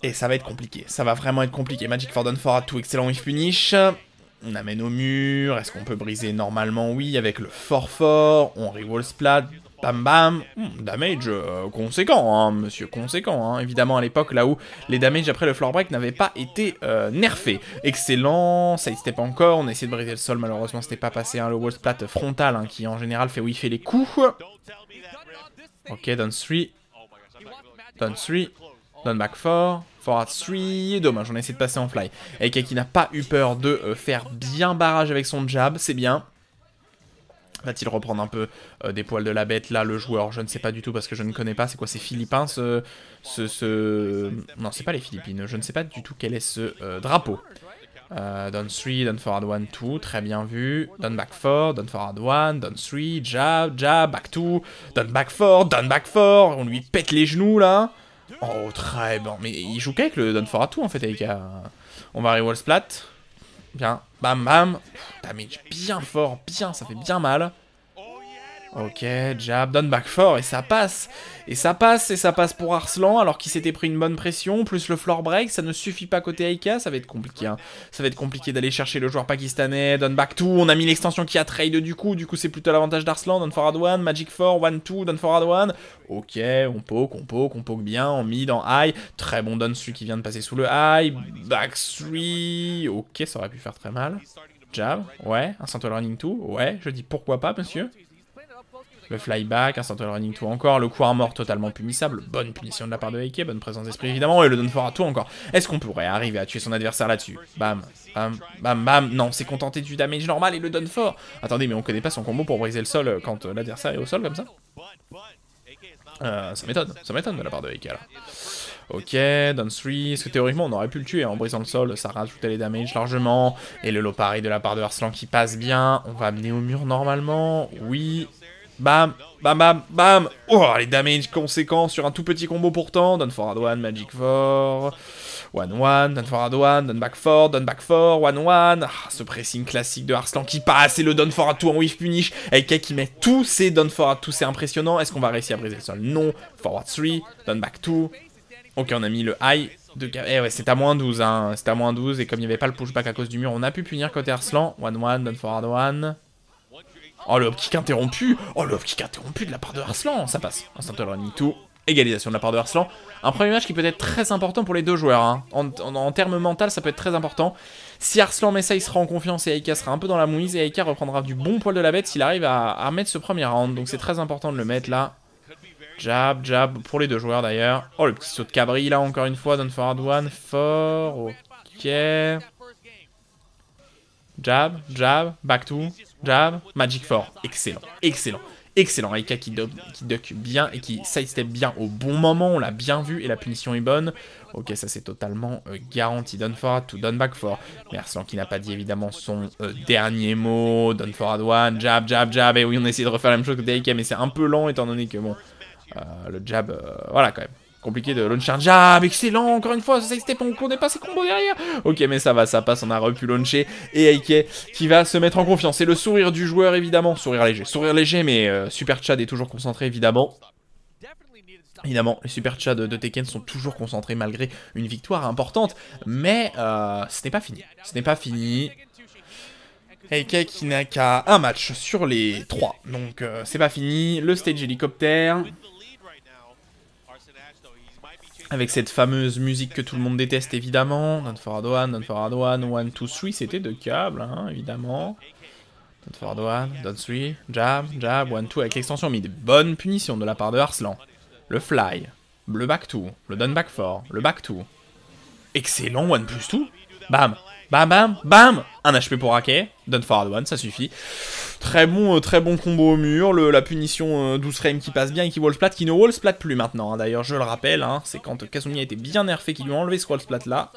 Et ça va être compliqué. Ça va vraiment être compliqué. Magic for Down for 2, excellent whiff punish. On amène au mur. Est-ce qu'on peut briser normalement? Oui, avec le fort. On reroll splat. Bam bam. Damage conséquent, hein, monsieur, conséquent. Hein. Évidemment, à l'époque, là où les damages après le floor break n'avaient pas été nerfés. Excellent. Side step encore. On a essayé de briser le sol. Malheureusement, c'était pas passé. Hein, le wall splat frontal, hein, qui en général fait whiffer les coups. Ok, down 3. Down 3. Down back 4. Forward 3. Dommage, on a essayé de passer en fly. Aika qui n'a pas eu peur de faire bien barrage avec son jab. C'est bien. Va-t-il reprendre un peu des poils de la bête, là, le joueur? Je ne sais pas du tout, parce que je ne connais pas. C'est quoi, c'est philippin, Non, c'est pas les Philippines. Je ne sais pas du tout quel est ce drapeau. Down 3, down forward 1, 2. Très bien vu. Down back 4, down forward 1, down 3, jab, jab, back 2. Down back 4, down back 4. On lui pète les genoux, là. Oh, très bon. Mais il joue qu'avec le down forward 2, en fait, avec... On va rewall splat. Bien, bam bam. Damage bien fort, bien, ça fait bien mal. Ok, jab, down back 4, et ça passe. Et ça passe pour Arslan, alors qu'il s'était pris une bonne pression, plus le floor break, ça ne suffit pas côté Aika, ça va être compliqué. Hein. Ça va être compliqué d'aller chercher le joueur pakistanais, down back 2, on a mis l'extension qui a trade du coup c'est plutôt l'avantage d'Arslan, down forward 1, magic 4, 1, 2, down forward 1. Ok, on poke bien, en mid, en high, très bon down 3 qui vient de passer sous le high, back 3, ok, ça aurait pu faire très mal. Jab, ouais, un central running 2, ouais, je dis pourquoi pas monsieur. Le flyback, un central running 2 encore, le coup armor totalement punissable, bonne punition de la part de Heike, bonne présence d'esprit évidemment, et le down for à tout encore. Est-ce qu'on pourrait arriver à tuer son adversaire là-dessus? Bam, bam, bam, bam, non, c'est contenté du damage normal et le down for. Attendez, mais on connaît pas son combo pour briser le sol quand l'adversaire est au sol comme ça? Ça m'étonne de la part de Heike là. Ok, down 3, est-ce que théoriquement on aurait pu le tuer en brisant le sol, ça rajoutait les damages largement, et le low pareil de la part de Arslan qui passe bien, on va amener au mur normalement, oui, bam, bam, bam, bam, oh les damages conséquents sur un tout petit combo pourtant, down forward 1, magic 4, 1-1, down forward 1, down back 4, 1-1, ce pressing classique de Arslan qui passe, et le down forward 2 en whiff punish, avec Kay qui met tous ses down forward 2, c'est impressionnant, est-ce qu'on va réussir à briser le sol? Non, forward 3, down back 2, ok, on a mis le high de... Eh ouais, c'est à moins 12, hein. C'est à moins 12, et comme il n'y avait pas le pushback à cause du mur, on a pu punir côté Arslan. 1-1, down forward 1. Oh, le kick interrompu. Oh, le kick interrompu de la part de Arslan. Ça passe. Instant running 2. Égalisation de la part de Arslan. Un premier match qui peut être très important pour les deux joueurs. Hein. En termes mental, ça peut être très important. Si Arslan met ça, il sera en confiance et Aika sera un peu dans la mouise. Et Aika reprendra du bon poil de la bête s'il arrive à mettre ce premier round. Donc c'est très important de le mettre là. Jab, jab, pour les deux joueurs d'ailleurs. Oh, le petit saut de cabri là, encore une fois, down forward 1, fort, ok. Jab, jab, back 2, jab, magic 4, excellent, excellent, excellent. Aika qui duck bien et qui sidestep bien au bon moment, on l'a bien vu et la punition est bonne. Ok, ça c'est totalement garanti, down forward 2, down back 4. Mais Arslan qui n'a pas dit évidemment son dernier mot, down forward 1, jab, jab, jab. Et oui, on a essayé de refaire la même chose que Aika, mais c'est un peu lent étant donné que bon... le jab, voilà quand même. Compliqué de launcher un jab, excellent, encore une fois, ce side step, on connaît pas ses combos derrière. Ok, mais ça va, ça passe, on a repu launcher. Et Aike qui va se mettre en confiance. Et le sourire du joueur, évidemment, sourire léger, mais Super Chad est toujours concentré, évidemment. Évidemment, les Super Chad de Tekken sont toujours concentrés malgré une victoire importante. Mais ce n'est pas fini, ce n'est pas fini. Aike qui n'a qu'à un match sur les 3, donc c'est pas fini. Le stage hélicoptère, avec cette fameuse musique que tout le monde déteste évidemment. Down forward 1, down forward 1, 1, 2, 3, c'était de câble, hein, évidemment. Down forward 1, down 3, jab, jab, 1, 2 avec l'extension mid. Bonne punition de la part de Arslan. Le fly, le back 2, le down back 4, le back 2. Excellent, 1 plus 2. Bam, bam, bam, bam. Un HP pour Ake, down forward 1, ça suffit. Très bon combo au mur, la punition 12 frames qui passe bien et qui wall splat, qui ne wall splat plus maintenant, hein. D'ailleurs je le rappelle, hein, c'est quand Kazumi a été bien nerfé qui lui a enlevé ce wall splat là.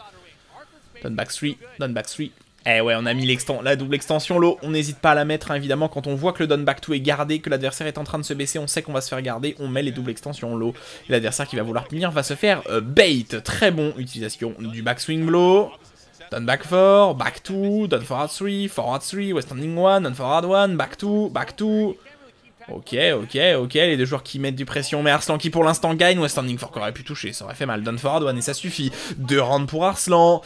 Down back 3, down back 3. Eh ouais, on a mis la double extension low, on n'hésite pas à la mettre, hein, évidemment, quand on voit que le down back 2 est gardé, que l'adversaire est en train de se baisser, on sait qu'on va se faire garder, on met les doubles extensions low. Et l'adversaire qui va vouloir punir va se faire bait. Très bon, utilisation du backswing blow. Down back 4, back 2, down forward 3, west standing 1, down forward 1, back 2, back 2. Ok, les deux joueurs qui mettent du pression, mais Arslan qui pour l'instant gagne. West Standing Fork aurait pu toucher, ça aurait fait mal. Down forward one et ça suffit. 2 rounds pour Arslan.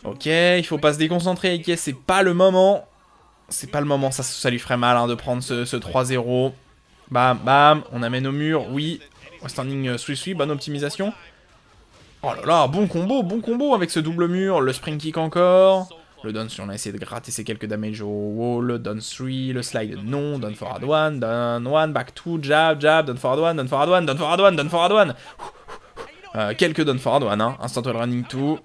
Ok, il faut pas se déconcentrer, Eike, c'est pas le moment. C'est pas le moment, ça lui ferait mal hein, de prendre ce 3-0. Bam, bam, on amène au mur, oui. West Standing sweep, bonne optimisation. Oh là là, bon combo avec ce double mur. Le spring kick encore. Le down 3, on a essayé de gratter ces quelques damage au wall. Down 3, le slide non. Down forward 1, down 1, back 2, jab, down forward 1, down forward 1, down forward 1, down forward 1. Quelques down forward 1, hein. Instant wall running 2.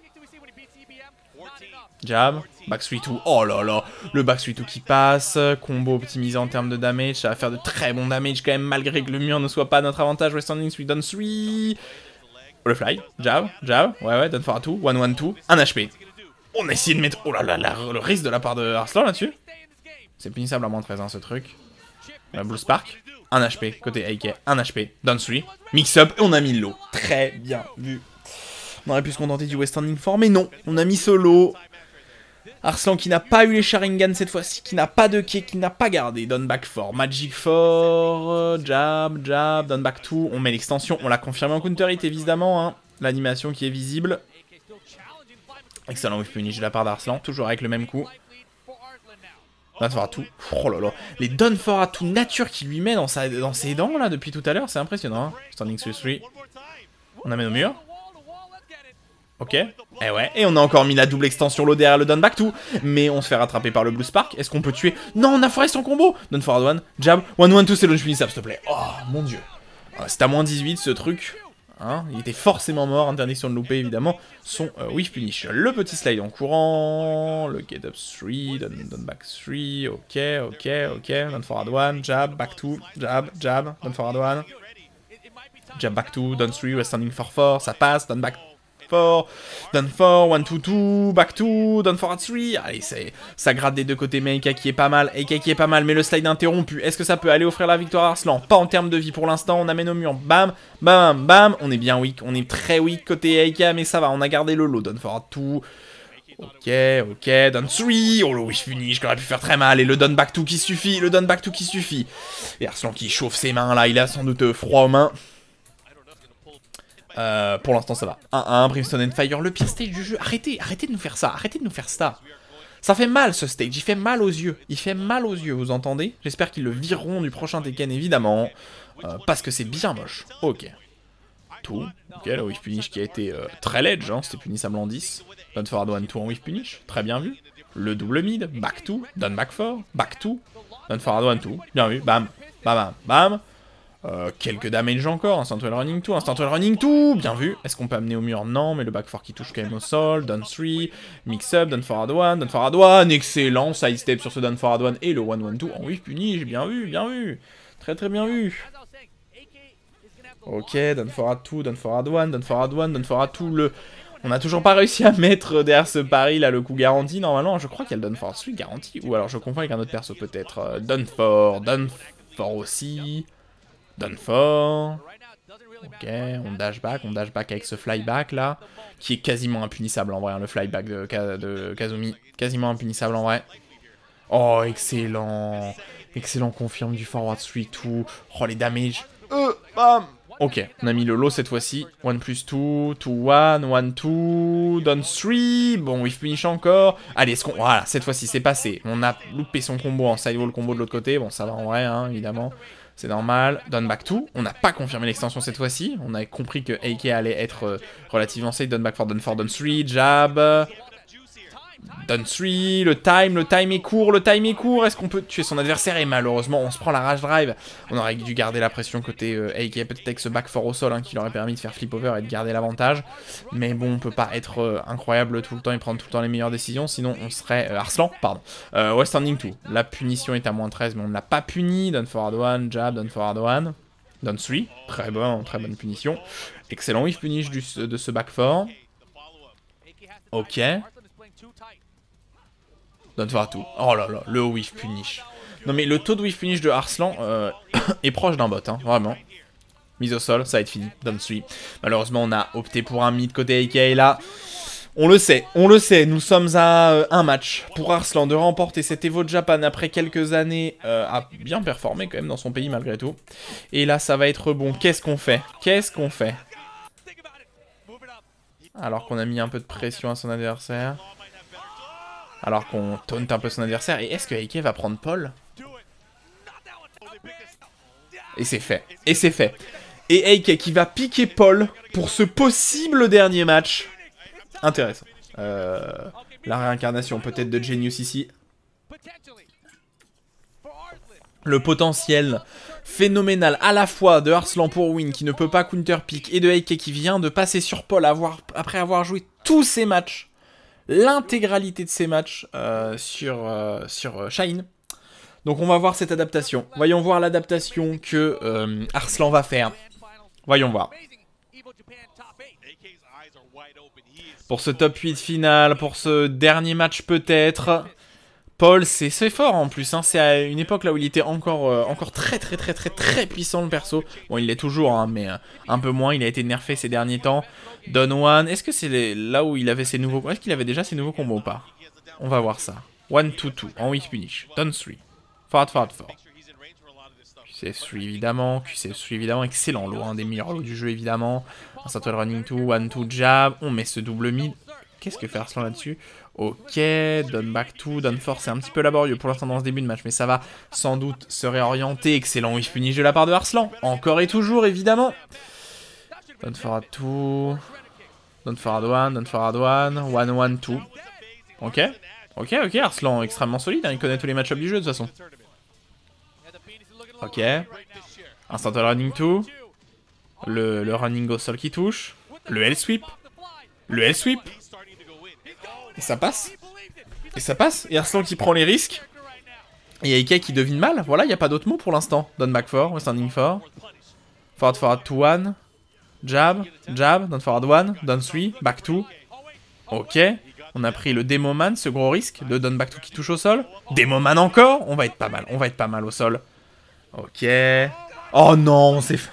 Jab, back 3-2. Oh là là, le back 3-2 qui passe. Combo optimisé en termes de damage. Ça va faire de très bons damage quand même, malgré que le mur ne soit pas notre avantage. West Standing 3, down 3. Le fly, jab, ouais, down forward 2, 1-1-2, 1 HP. On a essayé de mettre... Oh là là, le risque de la part de Arslan là-dessus. C'est punissable à moins 13 hein, ce truc. Blue Spark, 1 HP, côté Eike, 1 HP, down 3, mix-up, et on a mis le lot. Très bien vu. On aurait pu se contenter du West Standing Fork, mais non, on a mis ce lot. Arslan qui n'a pas eu les Sharingan cette fois-ci, qui n'a pas de kick, qui n'a pas gardé. Down back 4, Magic 4, jab, down back 2. On met l'extension, on l'a confirmé en counter hit évidemment. Hein. L'animation qui est visible. Excellent whiff punish de la part d'Arslan, toujours avec le même coup. Down for tout. Oh là là. Les down for tout nature qu'il lui met dans ses dents là depuis tout à l'heure, c'est impressionnant. Hein. Standing 3-3. On amène au mur. Ok. Et ouais. Et on a encore mis la double extension low derrière le down back 2. Mais on se fait rattraper par le Blue Spark. Est-ce qu'on peut tuer? Non, on a foré son combo. Down forward 1. Jab. 1-1-2, c'est launch punissable, s'il te plaît. Oh mon dieu. C'est à moins 18 ce truc. Hein, il était forcément mort, interdiction de louper évidemment, son whiff punish. Le petit slide en courant, le get up 3, down back 3, ok, down forward 1, jab, back 2, jab, down forward 1, jab back 2, down 3, West Standing 4-4, ça passe, down back 4, down 4, 1-2-2, back 2, down forward 3, allez, ça gratte des deux côtés, mais Eike qui est pas mal, mais le slide interrompu, est-ce que ça peut aller offrir la victoire à Arslan? Pas en termes de vie pour l'instant, on amène au mur, bam, on est bien weak, on est très weak côté Eike, mais ça va, on a gardé le lot, down forward 2, ok, down 3, oh le wish finish, qui aurait pu faire très mal, et le down back 2 qui suffit, et Arslan qui chauffe ses mains là, il a sans doute froid aux mains. Pour l'instant ça va. 1-1, Brimstone and Fire, le pire stage du jeu. Arrêtez de nous faire ça, Ça fait mal ce stage, il fait mal aux yeux. Vous entendez? J'espère qu'ils le vireront du prochain Tekken évidemment. Parce que c'est bien moche. Ok. Tout. Ok, le whiff punish qui a été très ledge, hein. C'était punissable en 10. Down forward 1, 2 en whiff punish, très bien vu. Le double mid, back 2, down back 4, back 2, down forward 1, 2, bien vu, bam. Quelques damage encore, instant wall running 2, bien vu. Est-ce qu'on peut amener au mur? Non, mais le back 4 qui touche quand même au sol, down 3, mix up, down forward 1, excellent, side step sur ce down forward 1 et le 1-1-2 en whiff punish, bien vu, très bien vu. Ok, down forward 2, down forward 2, on a toujours pas réussi à mettre derrière ce pari là le coup garanti, normalement, je crois qu'il y a le down forward 3 garanti, ou alors je confonds avec un autre perso peut-être, down for aussi... Down for. Ok, on dash back avec ce flyback là, qui est quasiment impunissable en vrai, hein, le flyback de Kazumi, quasiment impunissable en vrai. Oh, excellent, confirme du forward 3-2, oh les damage, bam. Ok, on a mis le low cette fois-ci, 1+2, 2-1, 1-2, down 3, bon, whiff finish encore, allez, voilà, cette fois-ci c'est passé, on a loupé son combo en sidewall combo de l'autre côté, bon ça va en vrai, hein, évidemment. C'est normal. Down back 2. On n'a pas confirmé l'extension cette fois-ci. On avait compris que Eike allait être relativement safe. Down back 4, down 3, jab. Down 3. Le time est court. Est-ce qu'on peut tuer son adversaire? Et malheureusement, on se prend la rage drive. On aurait dû garder la pression côté Eike. Peut-être avec ce back 4 au sol hein, qui leur aurait permis de faire flip over et de garder l'avantage. Mais bon, on peut pas être incroyable tout le temps et prendre tout le temps les meilleures décisions. Sinon, on serait Arslan, pardon. West Standing 2. La punition est à moins 13, mais on ne l'a pas puni. Down forward 1, jab, down forward 1. Down 3. Très bonne punition. Excellent whiff punish de ce back 4. Ok. Down forward 2. Oh là là, le whiff punish. Non mais le taux de whiff punish de Arslan est proche d'un bot, hein, vraiment. Mise au sol, ça va être fini. Down 3. Malheureusement, on a opté pour un mid côté AK là. On le sait, nous sommes à un match pour Arslan de remporter cet Evo Japan après quelques années à bien performer quand même dans son pays malgré tout. Et là ça va être bon, qu'est-ce qu'on fait? Alors qu'on a mis un peu de pression à son adversaire. Alors qu'on taunte un peu son adversaire. Et est-ce que Heike va prendre Paul? Et c'est fait, Et Heike qui va piquer Paul pour ce possible dernier match. Intéressant. La réincarnation peut-être de Genius ici. Le potentiel phénoménal à la fois de Arslan pour win qui ne peut pas counter pick et de Heike qui vient de passer sur Paul après avoir joué tous ses matchs. L'intégralité de ses matchs sur Shine. Donc on va voir cette adaptation. Voyons voir l'adaptation que Arslan va faire. Voyons voir. Pour ce top 8 final, pour ce dernier match peut-être. Paul, c'est fort en plus. Hein. C'est à une époque là où il était encore très puissant le perso. Bon, il l'est toujours, hein, mais un peu moins. Il a été nerfé ces derniers temps. Don One, est-ce que c'est là où il avait ses nouveaux... Est-ce qu'il avait déjà ses nouveaux combos ou pas? On va voir ça. 1-2-2 en whiff punish. Don 3. Forward 4. QCF3 évidemment. QCF3 évidemment. Excellent lot. Un des meilleurs lots du jeu évidemment. Un Satchel Running 2. 1-2 jab. On met ce double mid. Qu'est-ce que fait Arslan là-dessus? Ok, Don Back 2, Don Force, c'est un petit peu laborieux pour l'instant dans ce début de match, mais ça va sans doute se réorienter. Excellent whiff punish de la part de Arslan, encore et toujours évidemment. Don Forward 2, Don Forward 1, Don Forward 1, 1-1-2. Ok, Arslan extrêmement solide, hein, il connaît tous les match-ups du jeu de toute façon. Ok, Instant Running 2, le Running au sol qui touche, le L-Sweep. Et ça passe. Et Arslan qui prend les risques. Et Heike qui devine mal. Voilà, il n'y a pas d'autre mot pour l'instant. Don back 4, standing 4. Forward 2-1. Jab, Don forward 1. Don 3, back 2. Ok. On a pris le Demoman, ce gros risque. Le Don back 2 qui touche au sol. Demoman encore. On va être pas mal au sol. Ok. Oh non, on s'est fait...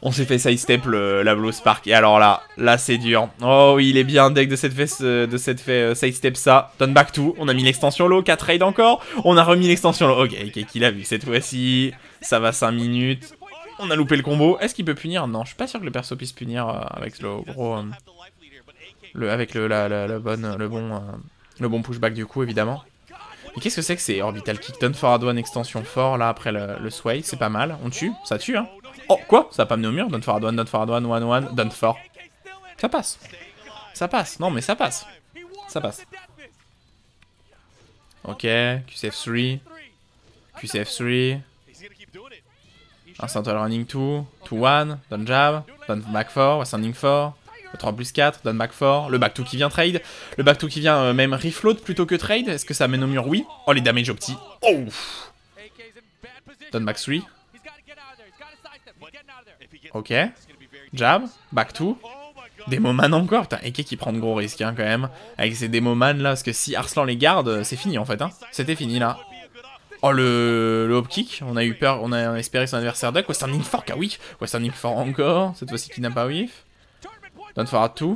On s'est fait sidestep la Blue Spark. Et alors là c'est dur. Oh oui, il est bien deck de cette fait sidestep ça. Don back 2. On a mis l'extension low. 4 raids encore. On a remis l'extension low. Ok, qui l'a vu cette fois-ci. Ça va 5 minutes. On a loupé le combo. Est-ce qu'il peut punir? Non, je suis pas sûr que le perso puisse punir avec le gros. Avec le bon pushback du coup, évidemment. Et qu'est-ce que c'est que ces Orbital Kick? Don forward 1 extension fort là après le sway. C'est pas mal. On tue. Ça tue, hein. Oh, quoi? Ça va pas mener au mur? Don forward 1, 1-1, Don 4. Ça passe. Non, mais ça passe. Ok, QCF3. Instant running 2. 2-1. Don jab. Don back 4. Standing 4. Le 3+4. Don back 4. Le back 2 qui vient trade. Le back 2 qui vient même refloat plutôt que trade. Est-ce que ça mène au mur? Oui. Oh, les damage au petit. Oh. Don back 3. Ok. Jab. Back 2. Demoman encore. Putain, Heike qui prend de gros risques hein, quand même. Avec ces Demoman là. Parce que si Arslan les garde, c'est fini en fait. Hein. C'était fini là. Oh le hop kick. On a eu peur. On a espéré son adversaire duck. Western Fork. Ah oui. Western Fork encore. Cette fois-ci qui n'a pas whiff. Don forward 2.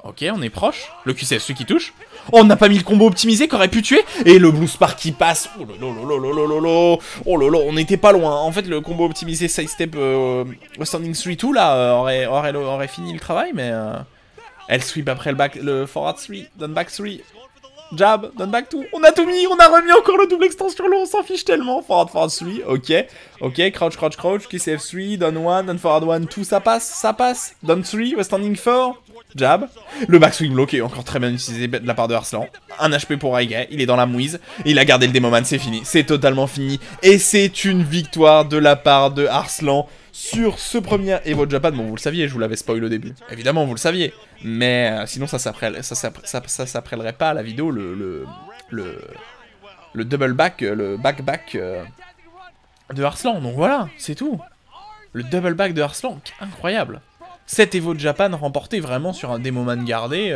Ok, on est proche. Le QCF celui qui touche. Oh, on n'a pas mis le combo optimisé qui aurait pu tuer. Et le Blue Spark qui passe. Oh lolo, on était pas loin. En fait, le combo optimisé sidestep standing 3-2 là aurait fini le travail, mais elle sweep après le forward 3, Don back 3. Jab, Don back 2. On a tout mis, on a remis encore le double extension long, on s'en fiche tellement. Forward 3. Ok, crouch, QCF 3, Don 1, Don forward 1, tout ça passe. Don 3, standing 4. Jab. Le back swing bloqué, encore très bien utilisé de la part de Arslan. Un HP pour Heike, il est dans la mouise. Il a gardé le Demoman, c'est fini. C'est totalement fini. Et c'est une victoire de la part de Arslan sur ce premier Evo Japan. Bon, vous le saviez, je vous l'avais spoil au début. Évidemment, vous le saviez. Mais sinon, ça s'appellerait pas à la vidéo le double back, le back de Arslan. Donc voilà, c'est tout. Le double back de Arslan, incroyable. Cet Evo Japan remporté vraiment sur un Demoman gardé.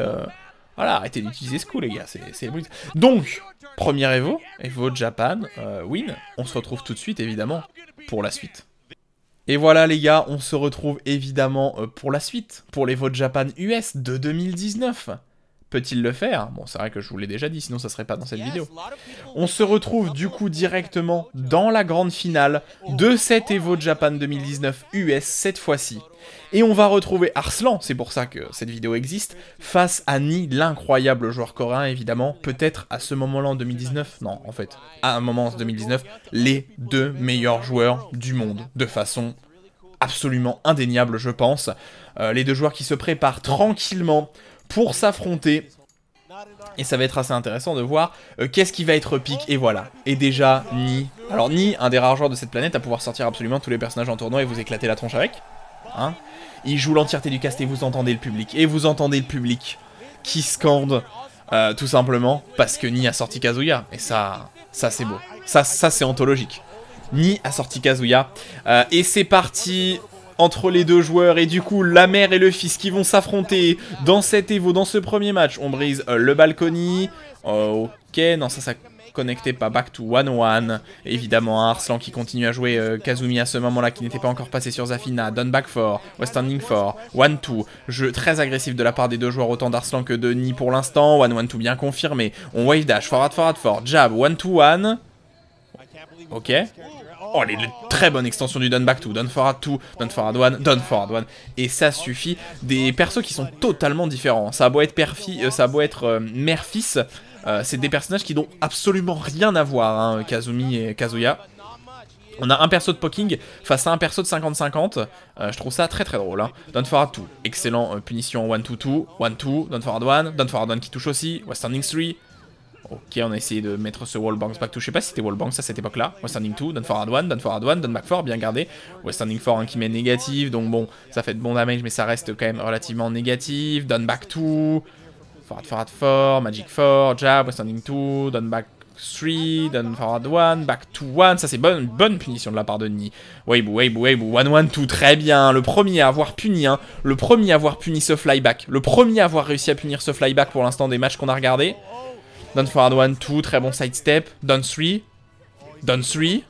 Voilà, arrêtez d'utiliser ce coup les gars, c'est brutal. Donc, premier Evo Japan, win. On se retrouve tout de suite évidemment pour la suite. Et voilà les gars, on se retrouve évidemment pour la suite, pour l'Evo Japan US de 2019. Peut-il le faire? Bon, c'est vrai que je vous l'ai déjà dit, sinon ça serait pas dans cette vidéo. On se retrouve du coup directement dans la grande finale de cette Evo Japan 2019 US cette fois-ci. Et on va retrouver Arslan, c'est pour ça que cette vidéo existe, face à Ni, l'incroyable joueur coréen évidemment, peut-être à ce moment-là en 2019, non en fait, à un moment en 2019, les deux meilleurs joueurs du monde, de façon absolument indéniable je pense. Les deux joueurs qui se préparent tranquillement pour s'affronter. Et ça va être assez intéressant de voir qu'est-ce qui va être pick. Et voilà. Et déjà, Ni. Alors Ni, un des rares joueurs de cette planète à pouvoir sortir absolument tous les personnages en tournoi et vous éclater la tronche avec. Hein, il joue l'entièreté du cast et vous entendez le public. Et vous entendez le public qui scande tout simplement parce que Ni a sorti Kazuya. Et ça c'est beau. Ça c'est anthologique. Ni a sorti Kazuya. Et c'est parti entre les deux joueurs. Et du coup, la mère et le fils qui vont s'affronter dans cet Evo, dans ce premier match. On brise le balcony. Ok, non, ça connectait pas. Back to 1-1. Évidemment, Arslan qui continue à jouer Kazumi à ce moment-là, qui n'était pas encore passé sur Zafina. Down back 4. West standing 4. 1-2. Jeu très agressif de la part des deux joueurs, autant d'Arslan que de Ni pour l'instant. 1-1-2 bien confirmé. On wave dash. Forward, forward, forward. Jab. 1-2-1. Ok. Oh, les très bonne extension du Down Back 2, Down Forward 2, Down Forward 1, Down Forward 1. Et ça suffit. Des persos qui sont totalement différents. Ça a beau être mère-fils, c'est des personnages qui n'ont absolument rien à voir, hein, Kazumi et Kazuya. On a un perso de Poking face à un perso de 50-50. Je trouve ça très très drôle. Hein. Down Forward 2, excellent punition 1-2-2, 1-2, Down Forward 1, Down Forward 1 qui touche aussi, West Standing 3. Ok, on a essayé de mettre ce wall bounce back to. Je sais pas si c'était wall bounce à cette époque-là. West standing 2, down forward 1, down forward 1, down back 4, bien gardé. West standing 4 hein, qui met négatif, donc bon, ça fait de bon damage, mais ça reste quand même relativement négatif. Down back 2, forward forward 4, magic 4, jab, west standing 2, down back 3, down forward 1, back to 1. Ça c'est bonne punition de la part de Ni. Weibu, 1-1-2, très bien. Le premier à avoir puni, hein. Le premier à avoir puni ce flyback. Le premier à avoir réussi à punir ce flyback pour l'instant des matchs qu'on a regardés. Down forward 1, 2, très bon sidestep. Down 3. Down 3.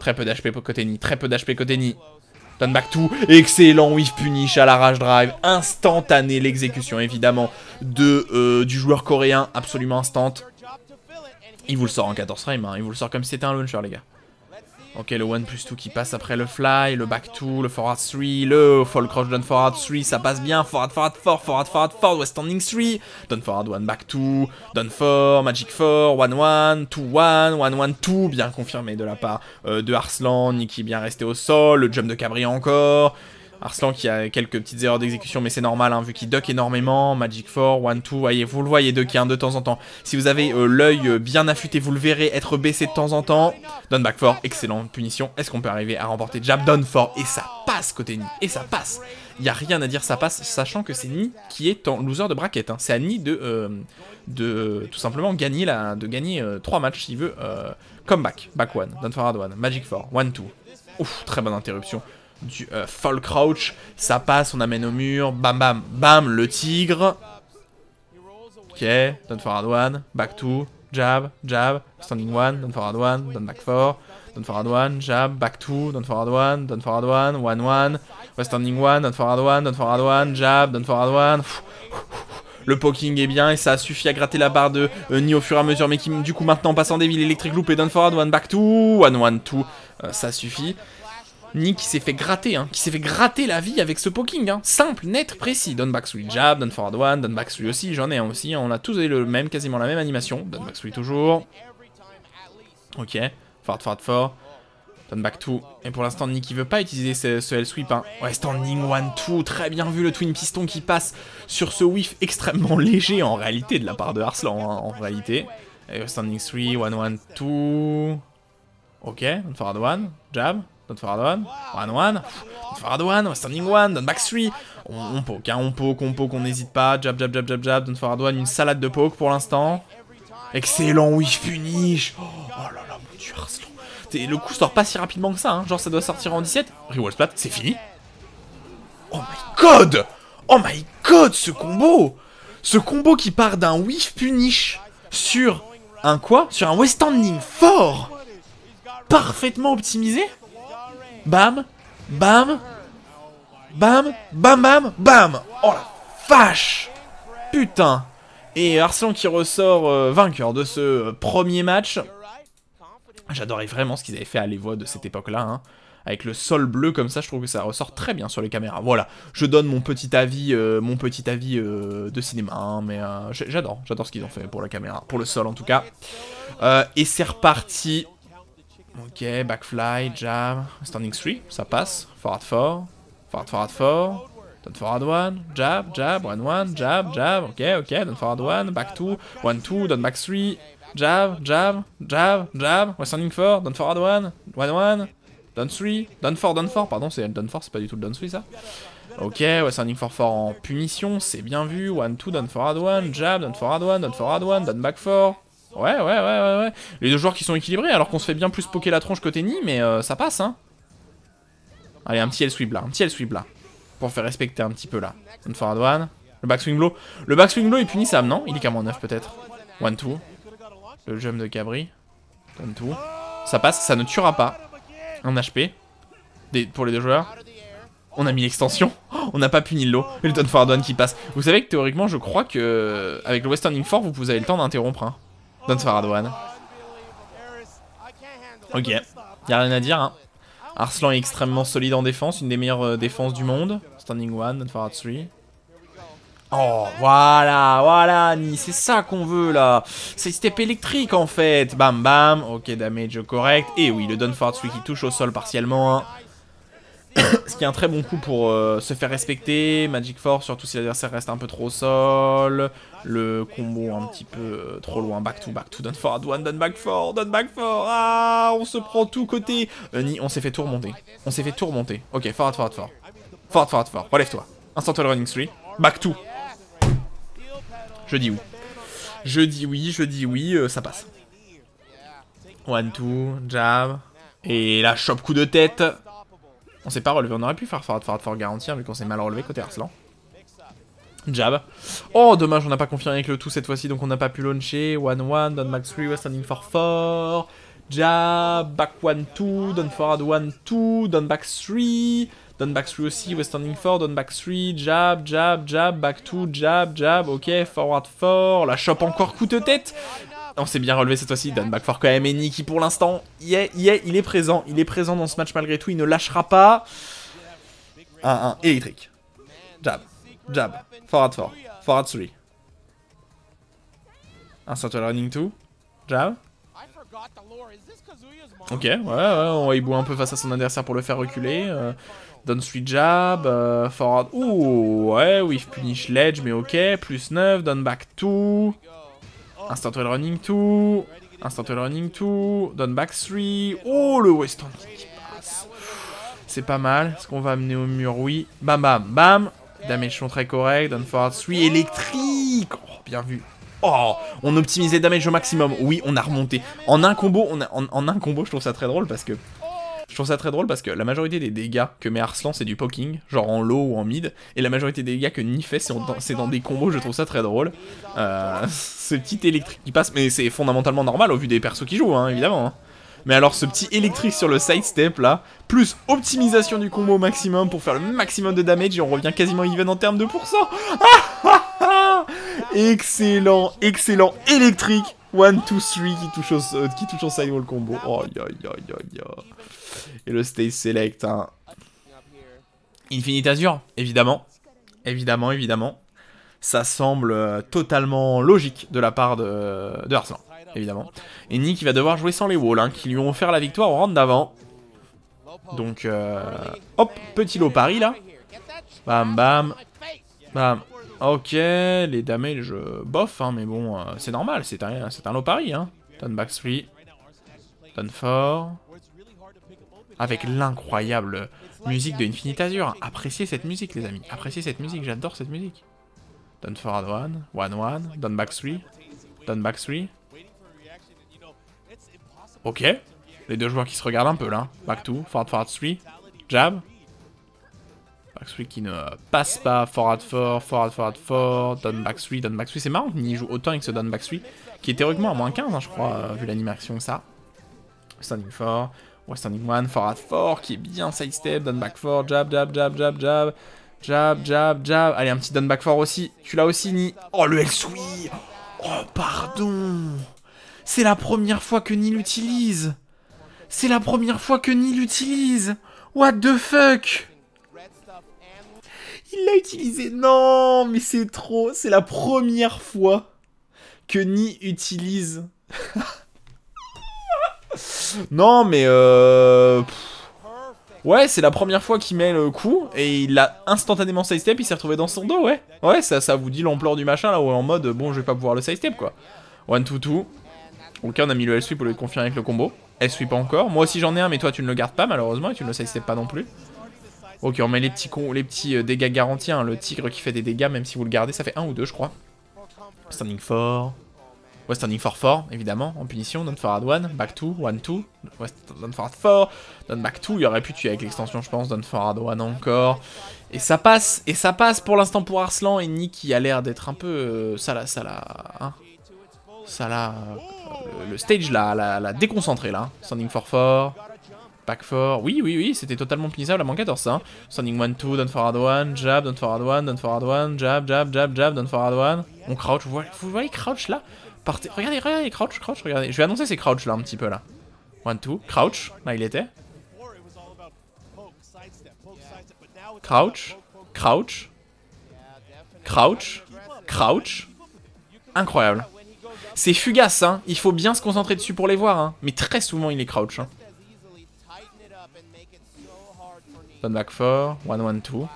Très peu d'HP côté Ni. Très peu d'HP côté Ni. Down back 2. Excellent whiff punish à la rage drive. Instantané l'exécution évidemment du joueur coréen. Absolument instant. Il vous le sort en 14 frames. Hein. Il vous le sort comme si c'était un launcher les gars. Ok, le 1+2 qui passe après le fly, le back 2, le forward 3, le fall crouch down forward 3, ça passe bien, forward 4, west standing 3, down forward 1, back 2, down 4, magic 4, 1-1, 2-1, 1-1-2, bien confirmé de la part de Arslan, Ni qui est bien resté au sol, le jump de Cabri encore. Arslan qui a quelques petites erreurs d'exécution, mais c'est normal, hein, vu qu'il duck énormément. Magic 4, 1-2, voyez, vous le voyez ducker hein, de temps en temps. Si vous avez l'œil bien affûté, vous le verrez être baissé de temps en temps. Down back 4, excellente punition. Est-ce qu'on peut arriver à remporter jab down 4? Et ça passe côté Ni, et ça passe. Il n'y a rien à dire, ça passe, sachant que c'est Ni qui est en loser de bracket. Hein. C'est à Ni de tout simplement gagner 3 matchs s'il veut. Comeback, back 1, down forward 1, magic 4, 1-2. Ouf, très bonne interruption. Du fall crouch, ça passe, on amène au mur, bam bam bam, le tigre. Ok, down forward 1, back 2, jab, standing 1, down forward 1, down back 4, down forward 1, jab, back 2, down forward 1, down forward 1, 1-1, west standing 1, down forward 1, down forward 1, jab, down forward 1. Le poking est bien et ça suffit à gratter la barre de Ni au fur et à mesure, mais qui du coup maintenant passe en déville électrique loop et down forward 1, back 2, 1-1-2, ça suffit. Ni qui s'est fait gratter, hein, qui s'est fait gratter la vie avec ce poking, hein. Simple, net, précis. Down back 3 jab, down forward 1, down back 3 aussi, j'en ai un aussi, on a tous le même, quasiment la même animation. Down back 3 toujours. Ok, forward 4, down back 2. Et pour l'instant, Ni qui veut pas utiliser ce L-sweep, hein. Ouais, standing 1-2, très bien vu le twin piston qui passe sur ce whiff extrêmement léger en réalité de la part de Arslan, hein, en réalité. Et standing 3, 1-1-2. Ok, down forward 1, jab. Down forward 1, 1-1, down forward 1, standing 1, down back 3. On poke, hein, on poke, on n'hésite pas. Jab, down forward 1, une salade de poke pour l'instant. Excellent whiff punish. Oh là là, mon dieu, Arslan. Le coup sort pas si rapidement que ça, hein. Genre ça doit sortir en 17. Rewall splat, c'est fini. Oh my god! Oh my god, ce combo! Ce combo qui part d'un whiff punish sur un quoi? Sur un west standing fort! Parfaitement optimisé. Bam, Bam. Bam. Bam bam bam. Oh la vache. Putain. Et Arslan qui ressort vainqueur de ce premier match. J'adorais vraiment ce qu'ils avaient fait à l'Evo de cette époque-là, hein. Avec le sol bleu comme ça, je trouve que ça ressort très bien sur les caméras. Voilà, je donne mon petit avis de cinéma, hein, mais j'adore ce qu'ils ont fait pour la caméra, pour le sol en tout cas. Et c'est reparti. Ok, backfly, jab, standing 3, ça passe. Forward 4, forward 4, down forward 1, jab, 1, jab, ok, down forward 1, back 2, 1, 2, down back 3, jab, we're standing 4, down forward 1, down 3, down 4, pardon, c'est down 4, c'est pas du tout le down 3 ça. Ok, we're standing 4 en punition, c'est bien vu, 1, 2, down forward 1, jab, down forward 1, down back 4. Ouais. Les deux joueurs qui sont équilibrés, alors qu'on se fait bien plus poker la tronche côté Ni, mais ça passe, hein. Allez, un petit L-sweep là, pour faire respecter un petit peu là. Down forward 1, le backswing blow. Le backswing blow est punissable, non? Il est qu'à -9 peut-être. 1, 2. Le jump de Cabri. Down 2. Ça passe, ça ne tuera pas. Un HP. Pour les deux joueurs. On a mis l'extension. Oh, on n'a pas puni le lot. Et le down forward 1 qui passe. Vous savez que théoriquement, je crois que avec le Western Fort, vous avez le temps d'interrompre. Hein. Down forward 1. Ok. Y'a rien à dire. Hein. Arslan est extrêmement solide en défense. Une des meilleures défenses du monde. Standing 1, down forward 3. Oh, voilà, Ni, c'est ça qu'on veut, là. C'est step électrique, en fait. Bam, bam. Ok, damage correct. Et oui, le down forward 3 qui touche au sol partiellement. Hein. Ce qui est un très bon coup pour se faire respecter. Magic Force, surtout si l'adversaire reste un peu trop au sol. Le combo un petit peu trop loin. Back to, down forward 1, down back 4, down back 4. Ah, on se prend tout côté. Ni, on s'est fait tout remonter. Ok, forward 4. Forward 4. Relève-toi. Instant running 3. Back 2. Je dis oui, ça passe. 1, 2, jab. Et là, chop coup de tête. On s'est pas relevé, on aurait pu faire forward garantir vu qu'on s'est mal relevé côté Arslan. Jab. Oh, dommage, on n'a pas confirmé avec le tout cette fois-ci, donc on n'a pas pu launcher. 1, down back 3, we're standing for 4. Jab, back 1, 2, down forward 1, 2, down back 3. Down back 3 aussi, we're standing 4, down back 3, jab, back 2, jab, ok, forward 4, la chope encore coup de tête. On s'est bien relevé cette fois-ci, down back 4 quand même, et Ni qui pour l'instant, il est présent dans ce match malgré tout, il ne lâchera pas. 1, électrique. Jab, forward 4, forward 3. Instant running 2, jab. Ok, ouais, on va y bouger un peu face à son adversaire pour le faire reculer. Down 3 jab, forward. Ouh, ouais, with punish ledge, mais ok. Plus 9, down back 2. Instant running 2. Down back 3. Oh, le western qui passe. C'est pas mal. Est-ce qu'on va amener au mur? Oui. Bam. Damage sont très correct. Down forward 3. Électrique. Oh, bien vu. Oh, on optimisait le damage au maximum. Oui, on a remonté. En un combo, je trouve ça très drôle parce que la majorité des dégâts que met Arslan, c'est du poking, genre en low ou en mid. Et la majorité des dégâts que Ni fait, c'est dans des combos, je trouve ça très drôle. Ce petit électrique qui passe, mais c'est fondamentalement normal au vu des persos qui jouent, hein, évidemment. Hein. Mais alors ce petit électrique sur le sidestep là, plus optimisation du combo au maximum pour faire le maximum de damage et on revient quasiment even en termes de pourcent. Excellent, électrique. 1, 2, 3 qui touche au sidewall combo. Oh, et le stage select, hein. Infinite Azure, évidemment. Ça semble totalement logique de la part de Arslan, évidemment. Et Ni qui va devoir jouer sans les walls, hein, qui lui ont offert la victoire au round d'avant. Donc, hop, petit lot pari là. Bam. Ok, les damages bof, hein, mais bon, c'est normal, c'est un lot pari, hein. Down back 3, down 4. Avec l'incroyable musique de Infinite Azure. Appréciez cette musique, les amis. J'adore cette musique. Down forward 1, down back 3. Ok. Les deux joueurs qui se regardent un peu là. Back 2, forward 3, jab. Back 3 qui ne passe pas. Forward 4, down back 3. C'est marrant qu'il joue autant avec ce down back 3. Qui est théoriquement à -15, hein, je crois, vu l'animation que ça. Standing 4. Ouais, standing 1, forward 4, qui est bien sidestep, down back 4, jab, jab, jab, jab, jab. Jab, jab, jab. Allez, un petit down back 4 aussi. Tu l'as aussi, Ni. Oh, le L-Sweep. Oh, pardon. C'est la première fois que Ni l'utilise. C'est la première fois que Ni l'utilise. What the fuck? Il l'a utilisé. Non, mais c'est trop. C'est la première fois que Ni utilise. Non, mais ouais, c'est la première fois qu'il met le coup et il a instantanément sidestep, il s'est retrouvé dans son dos, ouais. Ouais, ça vous dit l'ampleur du machin là, où en mode bon, je vais pas pouvoir le sidestep quoi. 1-2-2. Ok, on a mis le L-sweep au lieu de confirmer avec le combo. L-sweep encore. Moi aussi j'en ai un, mais toi tu ne le gardes pas malheureusement et tu ne le sidestep pas non plus. Ok, on met les petits dégâts garantis, hein. Le tigre qui fait des dégâts, même si vous le gardez, ça fait 1 ou 2 je crois. Standing 4. Ouais, standing for 4, évidemment, en punition. Down forward 1, back 2, 1-2. Ouais, down forward 4, down back 2. Il aurait pu tuer avec l'extension, je pense. Down forward 1 encore. Et ça passe pour l'instant pour Arslan. Et Ni qui a l'air d'être un peu. Le stage l'a déconcentré là. Standing for 4, back 4. Oui, c'était totalement punissable à moins 14 ça. Hein. Standing 1-2, down forward 1, jab, down forward 1, down forward 1, jab, jab, jab, jab, down forward 1. On crouch, vous voyez crouch là? Regardez, crouch, regardez. Je vais annoncer ces crouch là un petit peu là. 1-2, crouch, là il était. Crouch, crouch, crouch, crouch. Incroyable. C'est fugace, hein. Il faut bien se concentrer dessus pour les voir, hein. Mais très souvent il est crouch. Hein. Down back 4, 1-1-2.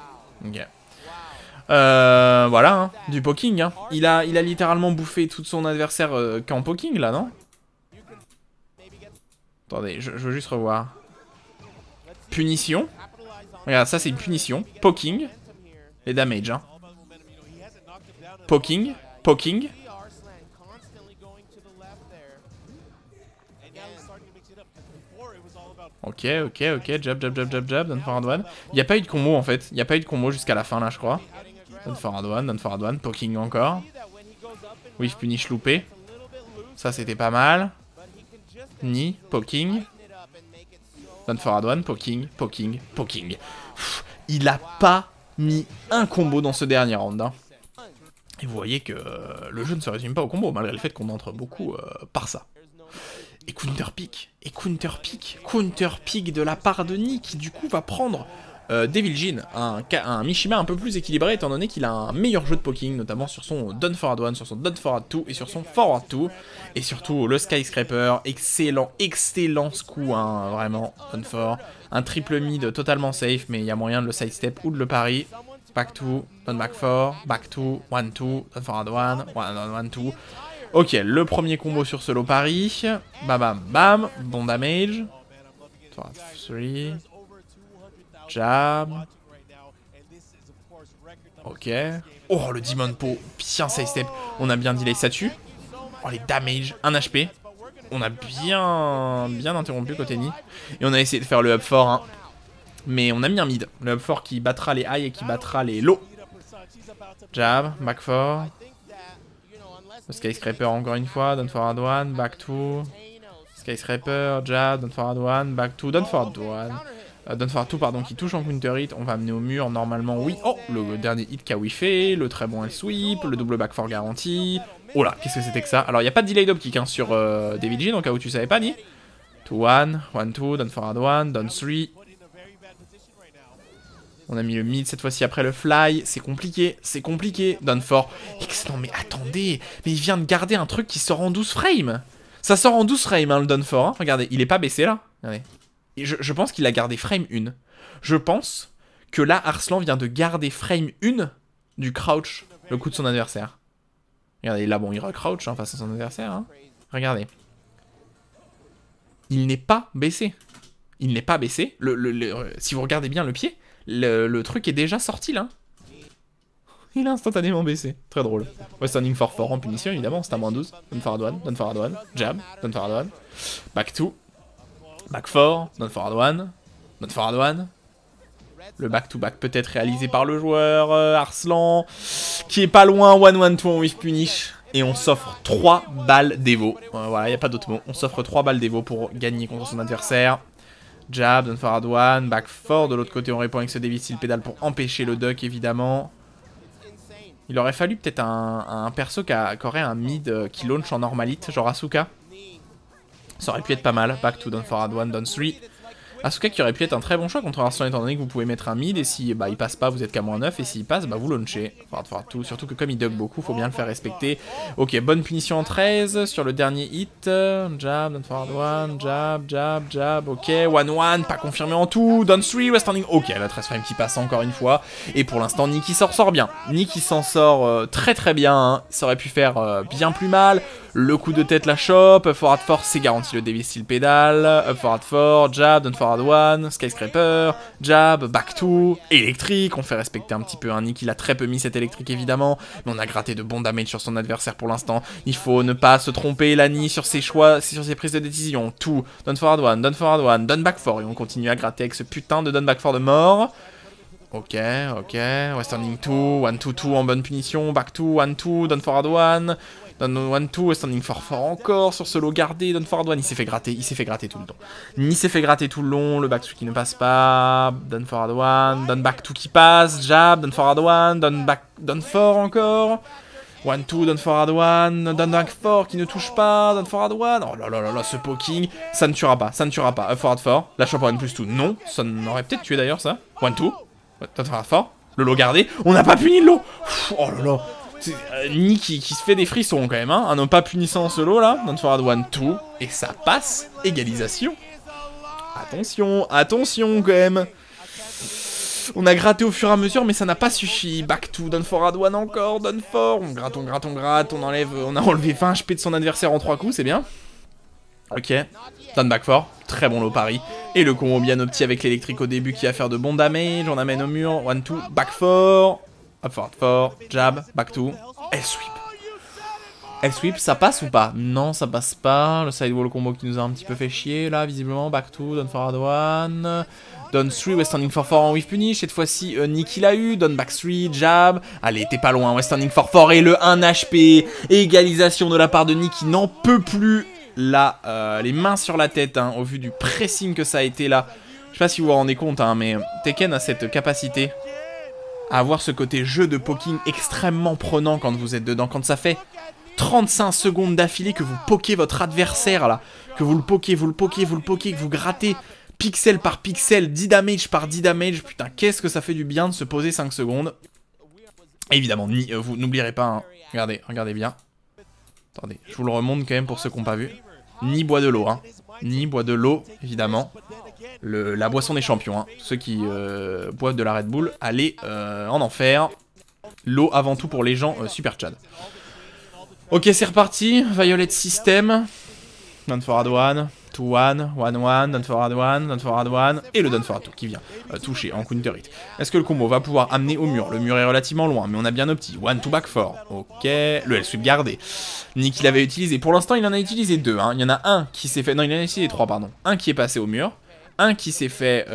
Ok. Voilà, hein, du poking. Hein. Il a littéralement bouffé tout son adversaire qu'en poking, là, non? Attendez, je veux juste revoir. Punition. Regarde, ça, c'est une punition. Poking. Les damage, hein. Poking. Poking. Ok, jab, jab, jab, jab, jab, down forward 1. Il n'y a pas eu de combo, en fait. Il n'y a pas eu de combo jusqu'à la fin, là, je crois. Down forward 1, poking encore. Whiff punish loupé. Ça c'était pas mal. Ni, poking. Down forward 1, poking, poking, poking. Pff, il a pas mis un combo dans ce dernier round. Hein. Et vous voyez que le jeu ne se résume pas au combo, malgré le fait qu'on entre beaucoup par ça. Et counter pick de la part de Ni, qui du coup va prendre Devil Jin, un Mishima un peu plus équilibré, étant donné qu'il a un meilleur jeu de poking, notamment sur son down forward 1, sur son down forward 2 et sur son forward 2. Et surtout le Skyscraper, excellent coup, hein, vraiment, down for. Un triple mid totalement safe, mais il y a moyen de le sidestep ou de le parry. Back 2, down back 4, back 2, 1-2, down forward 1, 1-2. Ok, le premier combo sur solo parry. Bam bam bam, bon damage. 3, jab. Ok. Oh, le Demon Po, bien sidestep. On a bien delay, ça tue. Oh, les damage, 1 HP. On a bien interrompu côté Ni. Et on a essayé de faire le up fort, hein. Mais on a mis un mid. Le up fort qui battra les high et qui battra les low. Jab, back 4. Le Skyscraper encore une fois, down forward 1, back 2. Skyscraper, jab, down forward 1, back 2, down forward 1. Down forward 2, pardon, qui touche en counter hit. On va amener au mur, normalement, oui. Oh, le dernier hit qu'a whiffé, le très bon L-sweep, le double back 4 garanti. Oh là, qu'est-ce que c'était que ça? Alors, il n'y a pas de delay up kick hein, sur Devil Jin, au cas où tu savais pas, Ni. 2-1, 1-2, down forward 1, down 3. On a mis le mid cette fois-ci après le fly. C'est compliqué. Down for. Excellent, mais attendez. Mais il vient de garder un truc qui sort en 12 frames. Ça sort en 12 frames, hein, le down for. Hein. Regardez, il est pas baissé là. Regardez. Et je pense qu'il a gardé frame 1. Je pense que là, Arslan vient de garder frame 1 du crouch, le coup de son adversaire. Regardez, là, bon, il recrouch hein, face à son adversaire. Hein. Regardez. Il n'est pas baissé. Si vous regardez bien le pied. Le truc est déjà sorti là. Il a instantanément baissé. Très drôle. Ouais, standing for 4 en punition évidemment. C'est à moins 12. Down forward 1, jab, down forward 1. Back 2. Back 4. Down forward 1. Down forward 1. Le back to back peut-être réalisé par le joueur Arslan. Qui est pas loin. 1-1-2 en whiff punish. Et on s'offre 3 balles d'Evo. Voilà, il n'y a pas d'autre mot. On s'offre 3 balles d'Evo pour gagner contre son adversaire. Jab, down forward one, back 4. De l'autre côté, on répond avec ce David Steel pédale pour empêcher le duck, évidemment. Il aurait fallu peut-être un perso qui aurait un mid qui launch en normalite, genre Asuka. Ça aurait pu être pas mal. Back to down forward one, down 3. Asuka qui aurait pu être un très bon choix contre Arslan étant donné que vous pouvez mettre un mid et si il passe pas vous êtes qu'à -9 et s'il passe vous launchez. Tout. Surtout que comme il duck beaucoup faut bien le faire respecter. Ok, bonne punition en 13 sur le dernier hit. Jab, down forward one, jab, ok, 1-1, pas confirmé en tout, down 3, west standing, ok, la 13 frame qui passe encore une fois. Et pour l'instant Nicky sort bien. Nicky s'en sort très bien, hein. Ça aurait pu faire bien plus mal. Le coup de tête la chope, up forward 4 c'est garanti le David Steel pédale, up forward 4, jab, down forward 1, skyscraper, jab, back 2, électrique, on fait respecter un petit peu un Nick, il a très peu mis cette électrique évidemment, mais on a gratté de bons damage sur son adversaire pour l'instant, il faut ne pas se tromper Lani sur ses choix, sur ses prises de décision, tout, down forward 1, down back 4, et on continue à gratter avec ce putain de down back 4 de mort. Ok, western 2, 1-2-2 en bonne punition, back 2, 1-2, down forward 1, down 1-2, western 4-4 encore sur ce lot gardé, down forward 1, il s'est fait gratter tout le temps. Il s'est fait gratter tout le long, le back 2 qui ne passe pas, down forward 1, down back 2 qui passe, jab, down forward 1, down 4 encore, 1-2, down forward 1, down back 4 qui ne touche pas, down forward 1, oh là, ce poking, ça ne tuera pas, up forward 4, la chope 1 plus 2, non, ça n'aurait peut-être tué d'ailleurs ça, 1-2, down forward 4, le lot gardé, on n'a pas puni le lot, oh là là. Nick qui se fait des frissons quand même, hein. Un homme pas punissant ce lot là, down forward 1-2, et ça passe, égalisation. Attention quand même. On a gratté au fur et à mesure, mais ça n'a pas suffi. Back to down forward 1 encore, down 4, on gratte, on a enlevé 20 HP de son adversaire en 3 coups, c'est bien. Ok, down back 4, très bon lot pari. Et le combo bien opti avec l'électrique au début qui va faire de bons damage, on amène au mur, 1-2, back 4. Up forward 4, jab, back 2, L-sweep. L-sweep, ça passe ou pas? Non, ça passe pas. Le sidewall combo qui nous a un petit peu fait chier là, visiblement. Back 2, down forward 1, down 3, west standing 4-4 en whiff punish. Cette fois-ci, Nicky l'a eu. Down back 3, jab. Allez, t'es pas loin. West standing 4-4 et le 1 HP. Égalisation de la part de Nicky, n'en peut plus. Là, les mains sur la tête, hein, au vu du pressing que ça a été là. Je sais pas si vous vous rendez compte, hein, mais Tekken a cette capacité à avoir ce côté jeu de poking extrêmement prenant quand vous êtes dedans. Quand ça fait 35 secondes d'affilée que vous pokez votre adversaire là, que vous le pokez, que vous grattez pixel par pixel, 10 damage par 10 damage, putain qu'est-ce que ça fait du bien de se poser 5 secondes. Évidemment, vous n'oublierez pas, hein. Regardez bien. Attendez, je vous le remonte quand même pour ceux qui n'ont pas vu. Ni boit de l'eau, hein. Ni boit de l'eau, évidemment. La boisson des champions, hein. Ceux qui boivent de la Red Bull, allez en enfer. L'eau avant tout pour les gens super Chad. Ok, c'est reparti. Violet System. Down forward 1, 2-1, 1-1, down forward 1, down forward 1. Et le down forward 2 qui vient toucher en counter hit. Est-ce que le combo va pouvoir amener au mur? Le mur est relativement loin, mais on a bien opti. 1-2 back 4. Ok, le L-sweep gardé. Nick il avait utilisé. Pour l'instant, il en a utilisé 2. Hein. Il y en a un qui s'est fait. Non, il en a utilisé 3, pardon. Un qui est passé au mur. Un qui s'est fait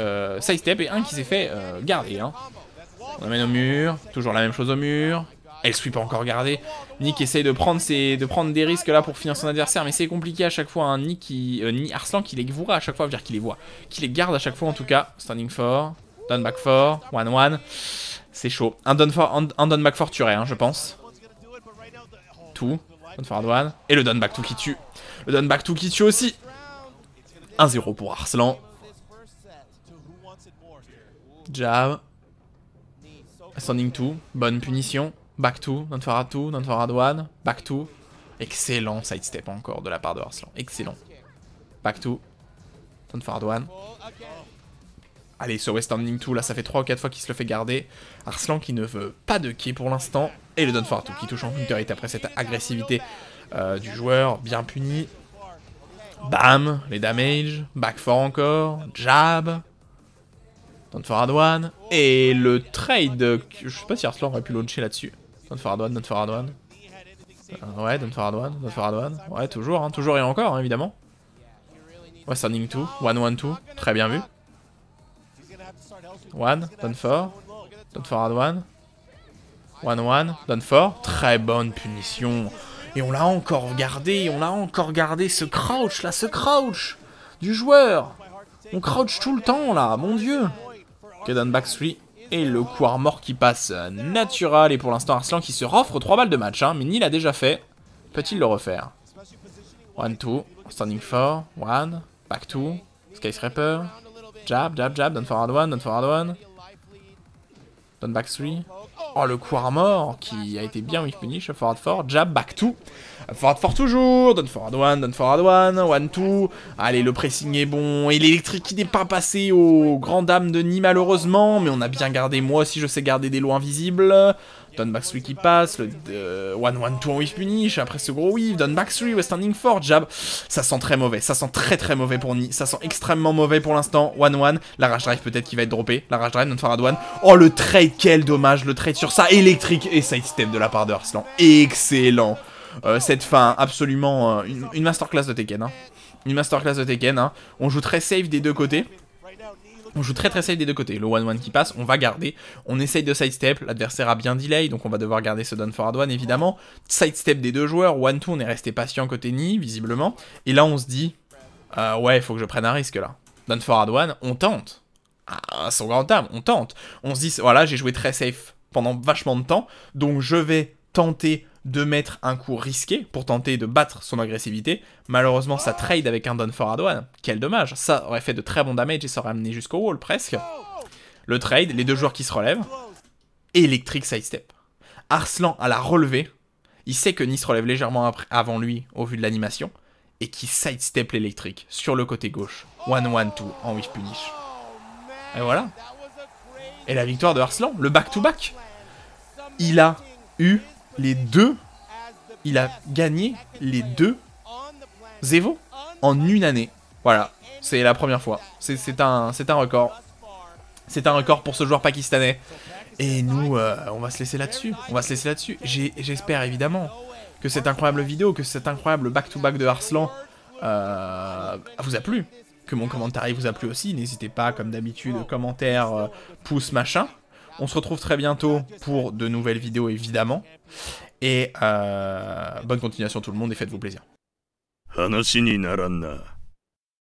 sidestep et un qui s'est fait garder. Hein. On amène au mur, toujours la même chose au mur. Elle sweep encore gardé. Nick essaye de prendre des risques là pour finir son adversaire, mais c'est compliqué à chaque fois. Hein. Nick ni Arslan qui les voit à chaque fois, veut dire qu'il les voit, qui les garde à chaque fois en tout cas. Standing 4, down back 4, 1-1. C'est chaud. Un down back 4 tuerait, hein, je pense. 2, down forward 1. Et le down back 2 qui tue. Le down back 2 qui tue aussi. 1-0 pour Arslan. Jab. Standing 2, bonne punition. Back 2, down forward 1, back 2. Excellent sidestep encore de la part de Arslan. Excellent. Back 2, down forward 1. Allez, ce west standing 2, là, ça fait 3 ou 4 fois qu'il se le fait garder. Arslan qui ne veut pas de key pour l'instant. Et le down forward 2 qui touche en counter hit après cette agressivité du joueur. Bien puni. Bam, les damage. Back 4 encore. Jab. Down forward 1. Et le trade. Je sais pas si Arslan aurait pu launcher là-dessus. Down forward 1, down forward 1. Ouais, down forward 1, down forward 1. Ouais, toujours, hein, toujours et encore, hein, évidemment. Ouais, standing 2. 1-1-2. Très bien vu. 1, down 4. Down forward 1. 1-1, down 4. Très bonne punition. Et on l'a encore gardé, ce crouch là, ce crouch du joueur. On crouch tout le temps, là, mon dieu. Ok, down back 3. Et le coup armor qui passe natural. Et pour l'instant, Arslan qui se offre 3 balles de match. Hein. Mais Neil l'a déjà fait. Peut-il le refaire? 1-2. Standing 4. 1. Back 2. Skyscraper. Jab, jab, jab. Down forward 1. Down forward 1. Down back 3. Oh, le coup armor qui a été bien with punish. Forward 4. Jab, back 2. Forward 4 toujours. Down forward 1. Down forward 1. 1-2. Allez, le pressing est bon. Et l'électrique qui n'est pas passé aux grandes dames de Nîmes malheureusement. Mais on a bien gardé. Moi aussi, je sais garder des lots invisibles. Down back 3 qui passe, le 1-1-2 en with punish, après ce gros weave, down back 3, West standing 4, jab, ça sent très mauvais, ça sent très mauvais pour Ni, ça sent extrêmement mauvais pour l'instant, 1-1, la rage drive peut-être qui va être droppé, la rage drive, down forward 1, oh le trade, quel dommage, le trade sur ça, électrique et sidestep de la part de Arslan, excellent, cette fin, absolument, une masterclass de Tekken, hein. Une masterclass de Tekken, hein. On joue très safe des deux côtés. On joue très safe des deux côtés. Le 1-1 qui passe, on va garder. On essaye de sidestep. L'adversaire a bien delay, donc on va devoir garder ce down forward 1 évidemment. Sidestep des deux joueurs. 1-2, on est resté patient côté Ni, visiblement. Et là, on se dit, ouais, il faut que je prenne un risque là. Down forward 1, on tente. Ah, son grand âme, on tente. On se dit, voilà, j'ai joué très safe pendant vachement de temps, donc je vais tenter de mettre un coup risqué pour tenter de battre son agressivité. Malheureusement, ça trade avec un down forward 1. Quel dommage. Ça aurait fait de très bons damage et ça aurait amené jusqu'au wall, presque. Le trade, les deux joueurs qui se relèvent. Électrique sidestep. Arslan à la relevée. Il sait que Ni se relève légèrement avant lui, au vu de l'animation. Et qui sidestep l'électrique sur le côté gauche. 1-1-2 en with punish. Et voilà. Et la victoire de Arslan, le back-to-back. Il a eu les deux, il a gagné les deux Zevo en une année. Voilà, c'est la première fois. C'est un record. C'est un record pour ce joueur pakistanais. Et nous, on va se laisser là-dessus. On va se laisser là-dessus. J'espère évidemment que cette incroyable vidéo, que cet incroyable back-to-back de Arslan vous a plu. Que mon commentaire vous a plu aussi. N'hésitez pas, comme d'habitude, commentaires, pouces, machin. On se retrouve très bientôt pour de nouvelles vidéos, évidemment. Et bonne continuation tout le monde et faites-vous plaisir.